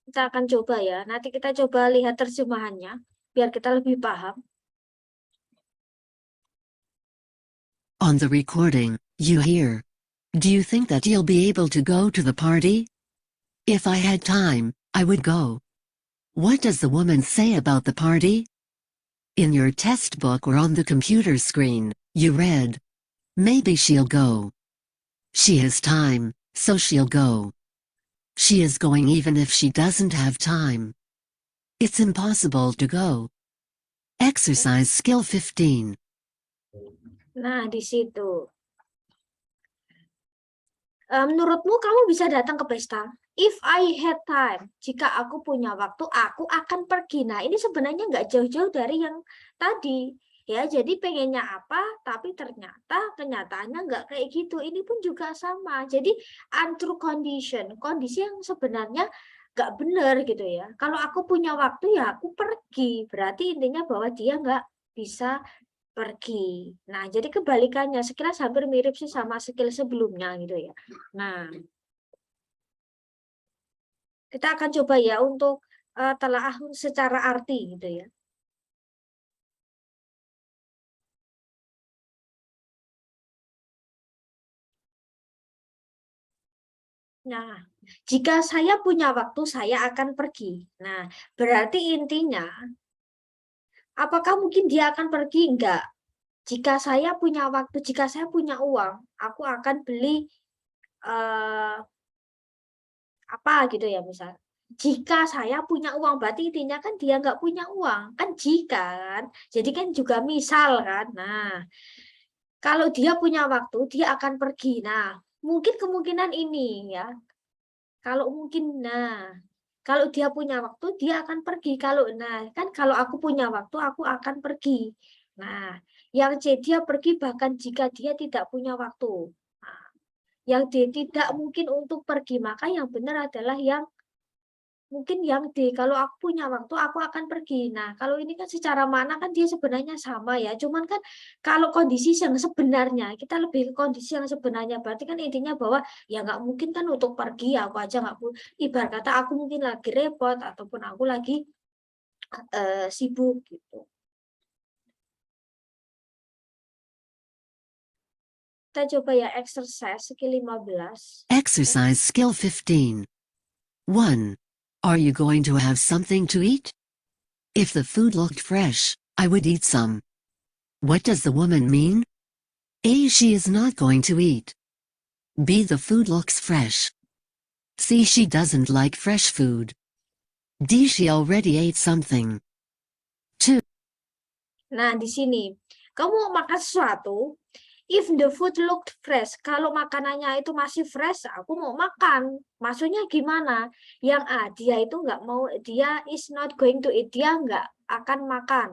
Kita akan coba ya. Nanti kita coba lihat terjemahannya biar kita lebih paham. On the recording, you hear. Do you think that you'll be able to go to the party? If I had time, I would go. What does the woman say about the party? In your test book or on the computer screen, you read. Maybe she'll go. She has time, so she'll go. She is going even if she doesn't have time. It's impossible to go. Exercise skill 15. Nah, di situ. Menurutmu kamu bisa datang ke pesta? If I had time, jika aku punya waktu, aku akan pergi. Nah, ini sebenarnya nggak jauh-jauh dari yang tadi. Ya, jadi pengennya apa, tapi ternyata kenyataannya nggak kayak gitu. Ini pun juga sama. Jadi, untrue condition, kondisi yang sebenarnya nggak benar gitu ya. Kalau aku punya waktu, ya aku pergi. Berarti intinya bahwa dia nggak bisa pergi. Nah, jadi kebalikannya, sekilas hampir mirip sih sama skill sebelumnya gitu ya. Nah, kita akan coba ya untuk telaah secara arti gitu ya. Nah, jika saya punya waktu, saya akan pergi. Nah, berarti intinya, apakah mungkin dia akan pergi? Enggak. Jika saya punya waktu, jika saya punya uang, aku akan beli apa gitu ya misal. Jika saya punya uang, berarti intinya kan dia nggak punya uang. Kan jika kan. Jadi kan juga misal kan. Nah, kalau dia punya waktu, dia akan pergi. Nah, mungkin kemungkinan ini ya. Kalau mungkin, kalau dia punya waktu, dia akan pergi. Kalau aku punya waktu, aku akan pergi. Nah, yang C, dia pergi bahkan jika dia tidak punya waktu. Nah, yang D, tidak mungkin untuk pergi. Maka yang benar adalah yang mungkin yang D, kalau aku punya waktu, aku akan pergi. Nah, kalau ini kan secara makna kan dia sebenarnya sama ya. Cuman kan kalau kondisi yang sebenarnya, kita lebih ke kondisi yang sebenarnya. Berarti kan intinya bahwa ya nggak mungkin kan untuk pergi, aku aja nggak pun. Ibarat kata aku mungkin lagi repot, ataupun aku lagi sibuk gitu. Kita coba ya exercise skill 15. Exercise skill 15. 1. Are you going to have something to eat? If the food looked fresh, I would eat some. What does the woman mean? A. She is not going to eat. B. The food looks fresh. C. She doesn't like fresh food. D. She already ate something. 2. Nah, di sini kamu mau makan sesuatu, if the food looked fresh, kalau makanannya itu masih fresh, aku mau makan. Maksudnya gimana? Yang A, dia itu nggak mau, dia is not going to eat, dia nggak akan makan.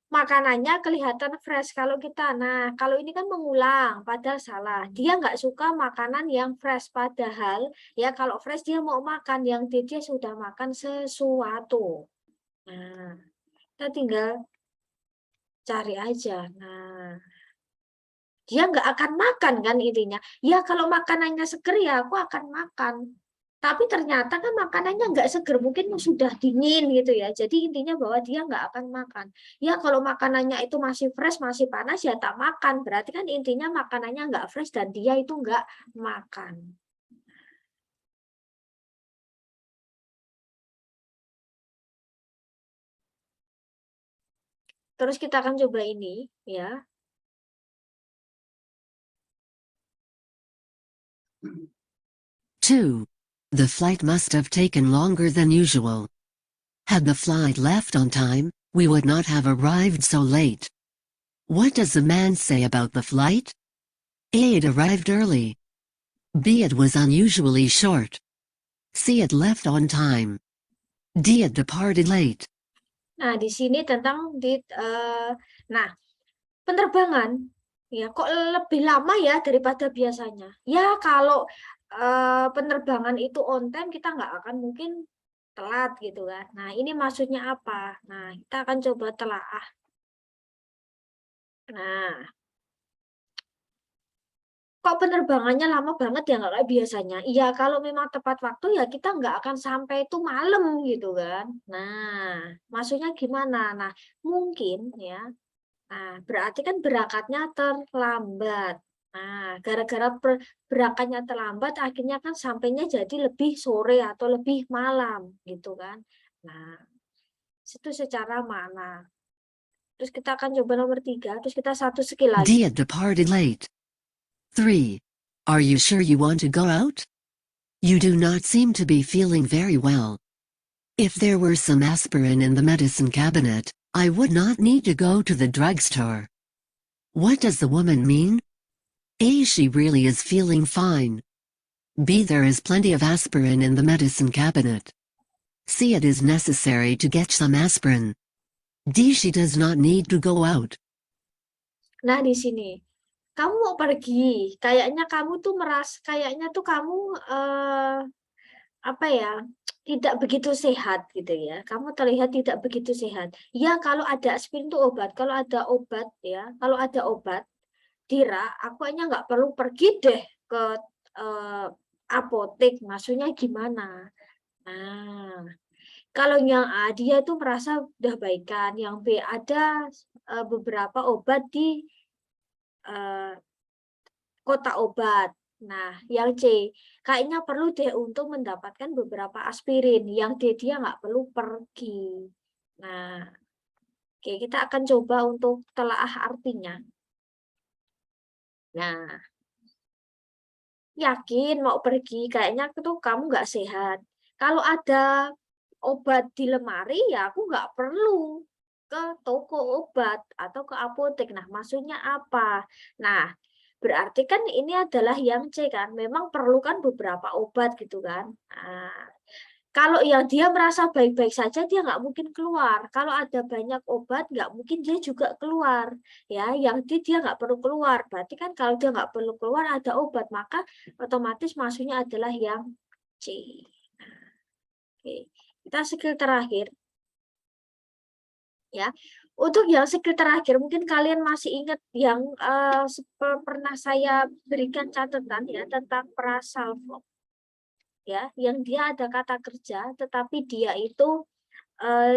Makanannya kelihatan fresh kalau kita. Nah, kalau ini kan mengulang, padahal salah. Dia nggak suka makanan yang fresh, padahal ya kalau fresh dia mau makan, yang dia sudah makan sesuatu. Nah, kita tinggal cari aja. Nah, dia nggak akan makan kan intinya. Ya kalau makanannya seger ya aku akan makan. Tapi ternyata kan makanannya nggak seger, mungkin sudah dingin gitu ya. Jadi intinya bahwa dia nggak akan makan. Ya kalau makanannya itu masih fresh, masih panas ya tak makan. Berarti kan intinya makanannya nggak fresh dan dia itu nggak makan. Terus kita akan coba ini ya. 2. The flight must have taken longer than usual. Had the flight left on time, we would not have arrived so late. What does the man say about the flight? A. It arrived early. B. It was unusually short. C. It left on time. D. It departed late. Nah, di sini tentang nah, penerbangan ya kok lebih lama ya daripada biasanya. Ya kalau penerbangan itu on time kita nggak akan mungkin telat gitu kan. Nah, ini maksudnya apa? Nah, kita akan coba telaah. Nah, kok penerbangannya lama banget ya nggak kayak biasanya? Iya, kalau memang tepat waktu ya kita nggak akan sampai itu malam gitu kan. Nah, maksudnya gimana? Nah, mungkin ya. Nah, berarti kan berangkatnya terlambat. Nah, gara-gara berangkatnya terlambat, akhirnya kan sampainya jadi lebih sore atau lebih malam, gitu kan. Nah, itu secara mana. Terus kita akan coba nomor 3, terus kita satu skill lagi. D. It departed late. 3. Are you sure you want to go out? You do not seem to be feeling very well. If there were some aspirin in the medicine cabinet, I would not need to go to the drugstore. What does the woman mean? A. She really is feeling fine. B. There is plenty of aspirin in the medicine cabinet. C. It is necessary to get some aspirin. D. She does not need to go out. Nah, di sini. Kamu mau pergi. Kayaknya kamu tuh kayaknya tuh kamu apa ya, tidak begitu sehat gitu ya. Kamu terlihat tidak begitu sehat. Ya kalau ada aspirin itu obat. Kalau ada obat ya, kalau ada obat, Dira, aku hanya nggak perlu pergi deh ke apotek. Maksudnya gimana? Nah, kalau yang A dia tuh merasa udah baikan, yang B ada beberapa obat di eh, kotak obat. Nah, yang C, kayaknya perlu deh untuk mendapatkan beberapa aspirin. Yang D, dia nggak perlu pergi. Nah, oke, kita akan coba untuk telaah artinya. Nah, yakin mau pergi, kayaknya tuh kamu nggak sehat. Kalau ada obat di lemari, ya aku nggak perlu ke toko obat atau ke apotek. Nah, maksudnya apa? Nah, berarti kan ini adalah yang C kan, memang perlukan beberapa obat gitu kan. Nah, kalau yang dia merasa baik-baik saja dia nggak mungkin keluar. Kalau ada banyak obat nggak mungkin dia juga keluar. Ya, yang dia nggak perlu keluar. Berarti kan kalau dia nggak perlu keluar ada obat maka otomatis maksudnya adalah yang C. Oke, kita skill terakhir ya. Untuk yang skill terakhir, mungkin kalian masih ingat yang pernah saya berikan catatan ya tentang prasal verb ya, yang dia ada kata kerja, tetapi dia itu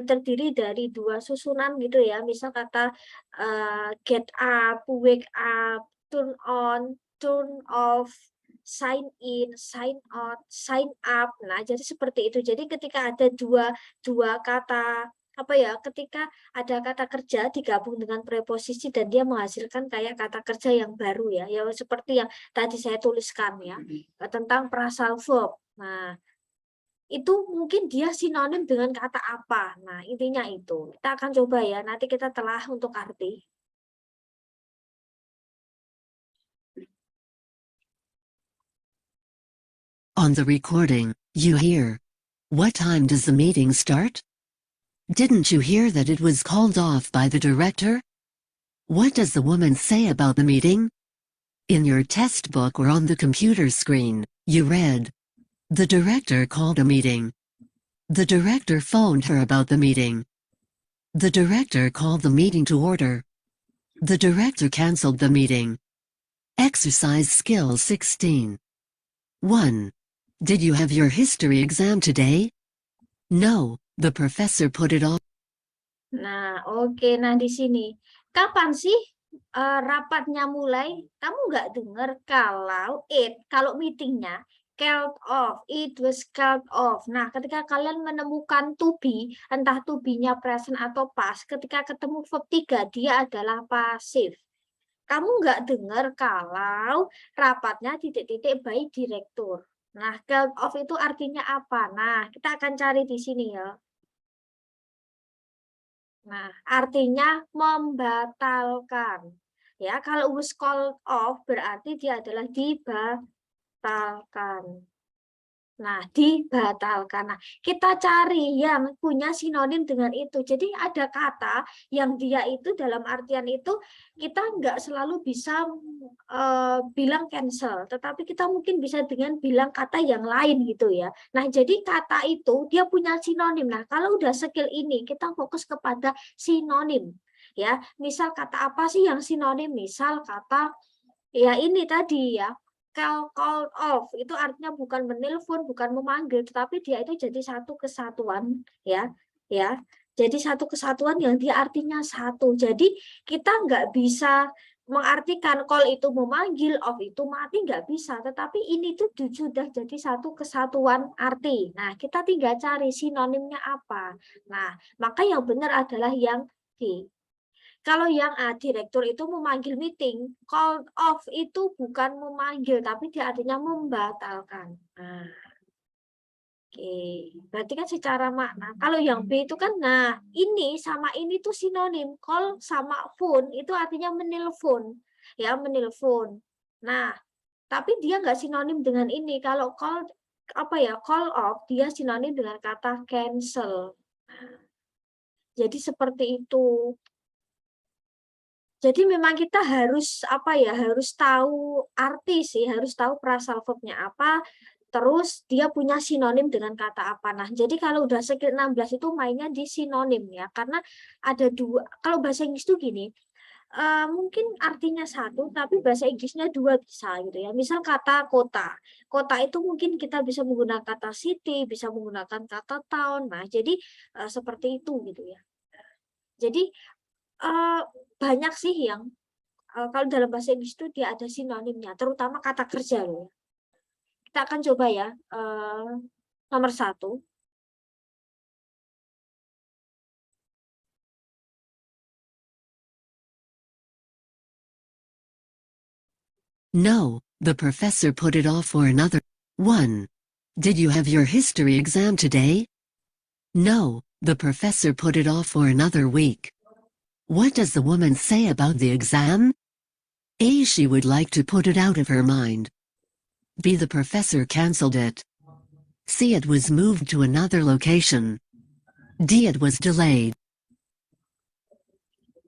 terdiri dari dua susunan gitu ya. Misal kata get up, wake up, turn on, turn off, sign in, sign out, sign up. Nah, jadi seperti itu. Jadi ketika ada dua dua kata apa ya, ketika ada kata kerja digabung dengan preposisi dan dia menghasilkan kayak kata kerja yang baru ya, ya seperti yang tadi saya tuliskan ya, tentang phrasal verb. Nah, itu mungkin dia sinonim dengan kata apa. Nah, intinya itu. Kita akan coba ya, nanti kita telah untuk arti. On the recording, you hear, "What time does the meeting start? Didn't you hear that it was called off by the director? What does the woman say about the meeting?" In your test book or on the computer screen, you read, "The director called a meeting. The director phoned her about the meeting. The director called the meeting to order. The director cancelled the meeting." Exercise Skill 16. 1. Did you have your history exam today? No, the professor put it off. Nah, oke. Nah, di sini. Kapan sih rapatnya mulai? Kamu nggak dengar kalau meetingnya called off, it was called off. Nah, ketika kalian menemukan to be, entah to be-nya present atau past, ketika ketemu verb 3, dia adalah pasif. Kamu nggak dengar kalau rapatnya titik-titik by direktur. Nah, called off itu artinya apa? Nah, kita akan cari di sini ya. Nah, artinya membatalkan. Ya, kalau was called off berarti dia adalah dibatalkan. Nah, dibatalkan. Nah, kita cari yang punya sinonim dengan itu. Jadi ada kata yang dia itu dalam artian itu kita nggak selalu bisa bilang cancel, tetapi kita mungkin bisa dengan bilang kata yang lain gitu ya. Nah, jadi kata itu dia punya sinonim. Nah, kalau udah skill ini kita fokus kepada sinonim. Ya, misal kata apa sih yang sinonim? Misal kata ya ini tadi ya, called off itu artinya bukan menelpon, bukan memanggil, tetapi dia itu jadi satu kesatuan ya, ya. Jadi satu kesatuan yang dia artinya satu. Jadi kita nggak bisa mengartikan call itu memanggil, off itu mati, nggak bisa. Tetapi ini tuh sudah jadi satu kesatuan arti. Nah, kita tinggal cari sinonimnya apa. Nah, maka yang benar adalah yang D. Kalau yang A, direktur itu memanggil meeting, call off itu bukan memanggil, tapi dia artinya membatalkan. Nah, oke. Berarti kan secara makna. Kalau yang B itu kan, nah ini sama ini tuh sinonim. Call sama phone itu artinya menelpon. Ya, menelpon. Nah, tapi dia nggak sinonim dengan ini. Kalau call, apa ya, call off, dia sinonim dengan kata cancel. Jadi seperti itu. Jadi memang kita harus apa ya, harus tahu arti sih, harus tahu phrasal verb-nya apa, terus dia punya sinonim dengan kata apa. Nah, jadi kalau udah skill 16 itu mainnya di sinonim ya, karena ada dua. Kalau bahasa Inggris itu gini, mungkin artinya satu, tapi bahasa Inggrisnya dua bisa gitu ya. Misal kata kota, kota itu mungkin kita bisa menggunakan kata city, bisa menggunakan kata town. Nah, jadi seperti itu gitu ya. Jadi Eee, banyak sih yang, kalau dalam bahasa Inggris itu dia ada sinonimnya, terutama kata kerja loh. Kita akan coba ya, nomor satu. No, the professor put it off for another. 1. Did you have your history exam today? No, the professor put it off for another week. What does the woman say about the exam? A. She would like to put it out of her mind. B. The professor cancelled it. C. It was moved to another location. D. It was delayed.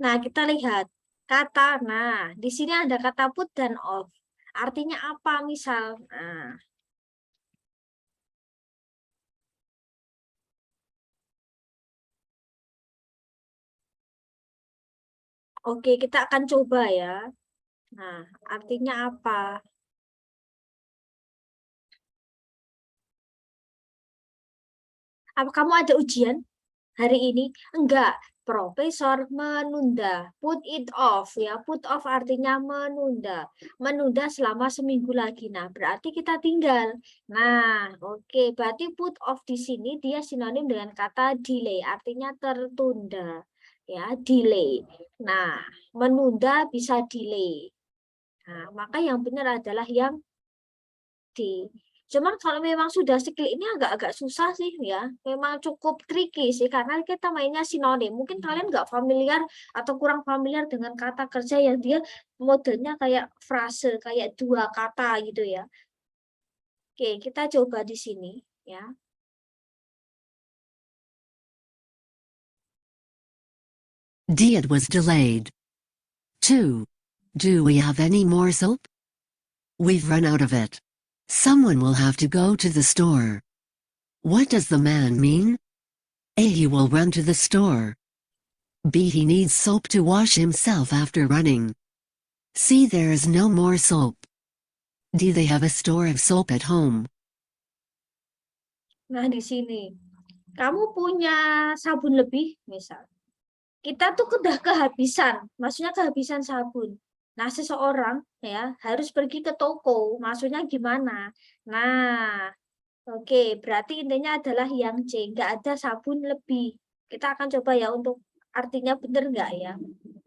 Nah, kita lihat kata, nah di sini ada kata put dan off. Artinya apa misal? Nah, oke kita akan coba ya. Nah, artinya apa? Apa kamu ada ujian hari ini? Enggak. Profesor menunda, put it off ya, put off artinya menunda, menunda selama seminggu lagi. Nah, berarti kita tinggal. Nah, oke, berarti put off di sini dia sinonim dengan kata delay, artinya tertunda ya, delay. Nah, menunda bisa delay. Nah, maka yang benar adalah yang D. Cuman kalau memang sudah skill ini agak-agak susah sih ya. Memang cukup tricky sih karena kita mainnya sinonim. Mungkin kalian nggak familiar atau kurang familiar dengan kata kerja yang dia modelnya kayak frase, kayak dua kata gitu ya. Oke, kita coba di sini ya. D. It was delayed. 2. Do we have any more soap? We've run out of it. Someone will have to go to the store. What does the man mean? A. He will run to the store. B. He needs soap to wash himself after running. C. There is no more soap. D. They have a store of soap at home. Nah, di sini kamu punya sabun lebih misal. Kita tuh udah kehabisan, maksudnya kehabisan sabun. Nah, seseorang ya harus pergi ke toko, maksudnya gimana? Nah, oke, berarti intinya adalah yang C, nggak ada sabun lebih. Kita akan coba ya untuk artinya benar nggak ya.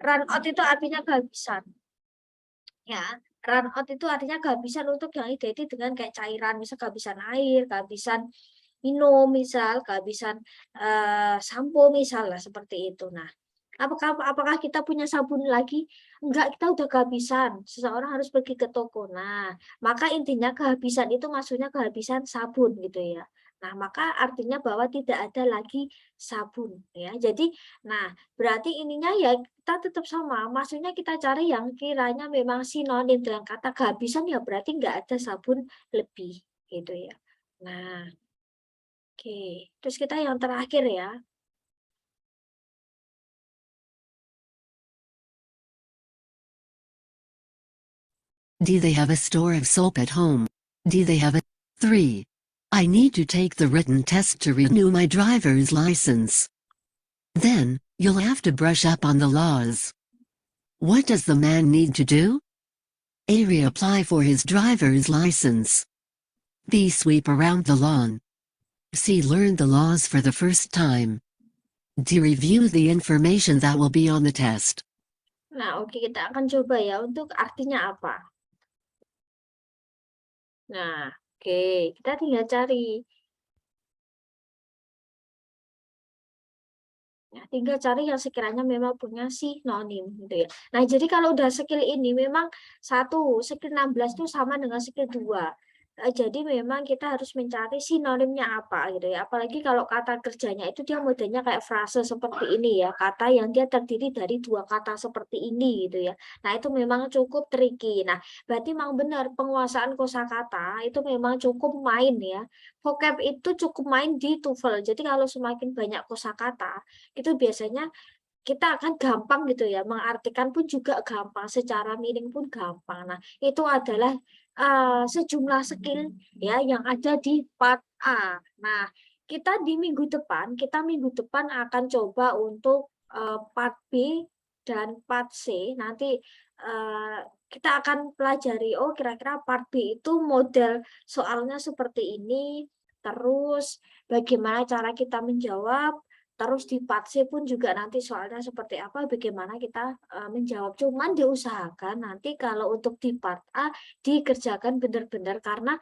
Run out itu artinya kehabisan. Ya, run out itu artinya kehabisan untuk yang identik dengan kayak cairan, misal kehabisan air, kehabisan minum, misal kehabisan sampo, misal lah seperti itu. Nah, apakah kita punya sabun lagi? Enggak, kita udah kehabisan. Seseorang harus pergi ke toko. Nah, maka intinya kehabisan itu maksudnya kehabisan sabun gitu ya. Nah, maka artinya bahwa tidak ada lagi sabun ya. Jadi, nah, berarti ininya ya kita tetap sama. Maksudnya kita cari yang kiranya memang sinonim dengan kata kehabisan ya berarti enggak ada sabun lebih gitu ya. Nah, oke. Terus kita yang terakhir ya. D. They have a store of soap at home. D. They have a 3. I need to take the written test to renew my driver's license. Then, you'll have to brush up on the laws. What does the man need to do? A. Reapply for his driver's license. B. Sweep around the lawn. C. Learn the laws for the first time. D. Review the information that will be on the test. Nah, oke, kita akan coba ya untuk artinya apa. Nah, oke, kita tinggal cari. Ya, tinggal cari yang sekiranya memang punya sinonim gitu ya. Nah, jadi kalau udah skill ini memang satu, skill 16 itu sama dengan skill 2. Jadi memang kita harus mencari sinonimnya apa gitu ya. Apalagi kalau kata kerjanya itu dia modelnya kayak frase seperti ini ya. Kata yang dia terdiri dari dua kata seperti ini gitu ya. Nah, itu memang cukup tricky. Nah, berarti memang benar penguasaan kosakata itu memang cukup main ya. Vocab itu cukup main di TOEFL. Jadi kalau semakin banyak kosakata itu biasanya kita akan gampang gitu ya, mengartikan pun juga gampang, secara meaning pun gampang. Nah, itu adalah sejumlah skill ya yang ada di part A. Nah, kita minggu depan akan coba untuk part B dan part C. Nanti kita akan pelajari, oh kira-kira part B itu model soalnya seperti ini, terus bagaimana cara kita menjawab. Terus di part C pun juga nanti soalnya seperti apa, bagaimana kita menjawab. Cuman diusahakan nanti kalau untuk di part A dikerjakan benar-benar karena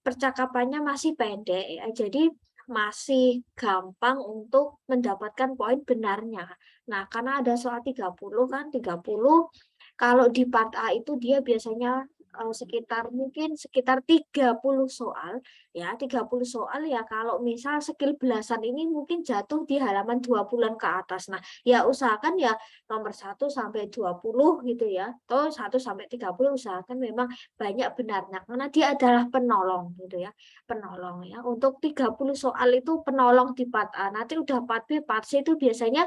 percakapannya masih pendek ya. Jadi masih gampang untuk mendapatkan poin benarnya. Nah, karena ada soal 30 kan, 30 kalau di part A itu dia biasanya sekitar 30 soal ya, 30 soal ya kalau misal skill belasan ini mungkin jatuh di halaman 20-an ke atas. Nah, ya usahakan ya nomor 1 sampai 20 gitu ya. Atau 1 sampai 30 usahakan memang banyak benarnya karena dia adalah penolong gitu ya. Penolong ya. Untuk 30 soal itu penolong di part A. Nanti udah part B, part C itu biasanya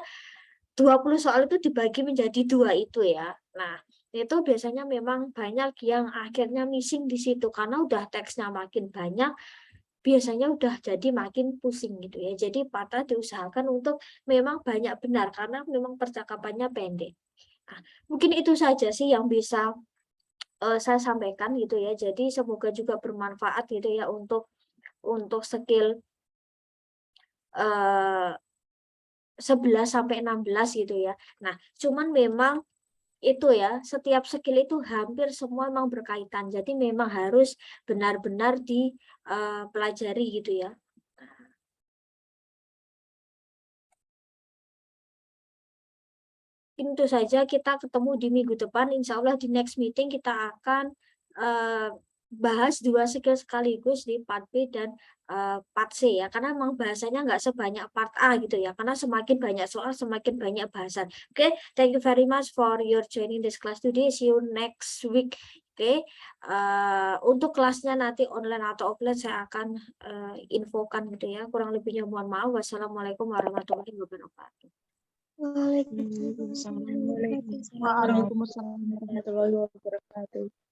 20 soal itu dibagi menjadi 2 itu ya. Nah, itu biasanya memang banyak yang akhirnya missing di situ karena udah teksnya makin banyak, biasanya udah jadi makin pusing gitu ya. Jadi part A diusahakan untuk memang banyak benar karena memang percakapannya pendek. Nah, mungkin itu saja sih yang bisa saya sampaikan gitu ya. Jadi semoga juga bermanfaat gitu ya untuk skill 11 sampai 16 gitu ya. Nah, cuman memang itu ya, setiap skill itu hampir semua memang berkaitan. Jadi memang harus benar-benar dipelajari gitu ya. Itu saja, kita ketemu di minggu depan. Insya Allah di next meeting kita akan bahas 2 skill sekaligus di part B dan part C ya. Karena memang bahasanya nggak sebanyak part A gitu ya. Karena semakin banyak soal, semakin banyak bahasan. Oke, thank you very much for your joining this class today. See you next week. Oke, untuk kelasnya nanti online atau offline saya akan infokan gitu ya. Kurang lebihnya mohon maaf. Wassalamualaikum warahmatullahi wabarakatuh. Waalaikumsalam. Waalaikumsalam warahmatullahi wabarakatuh.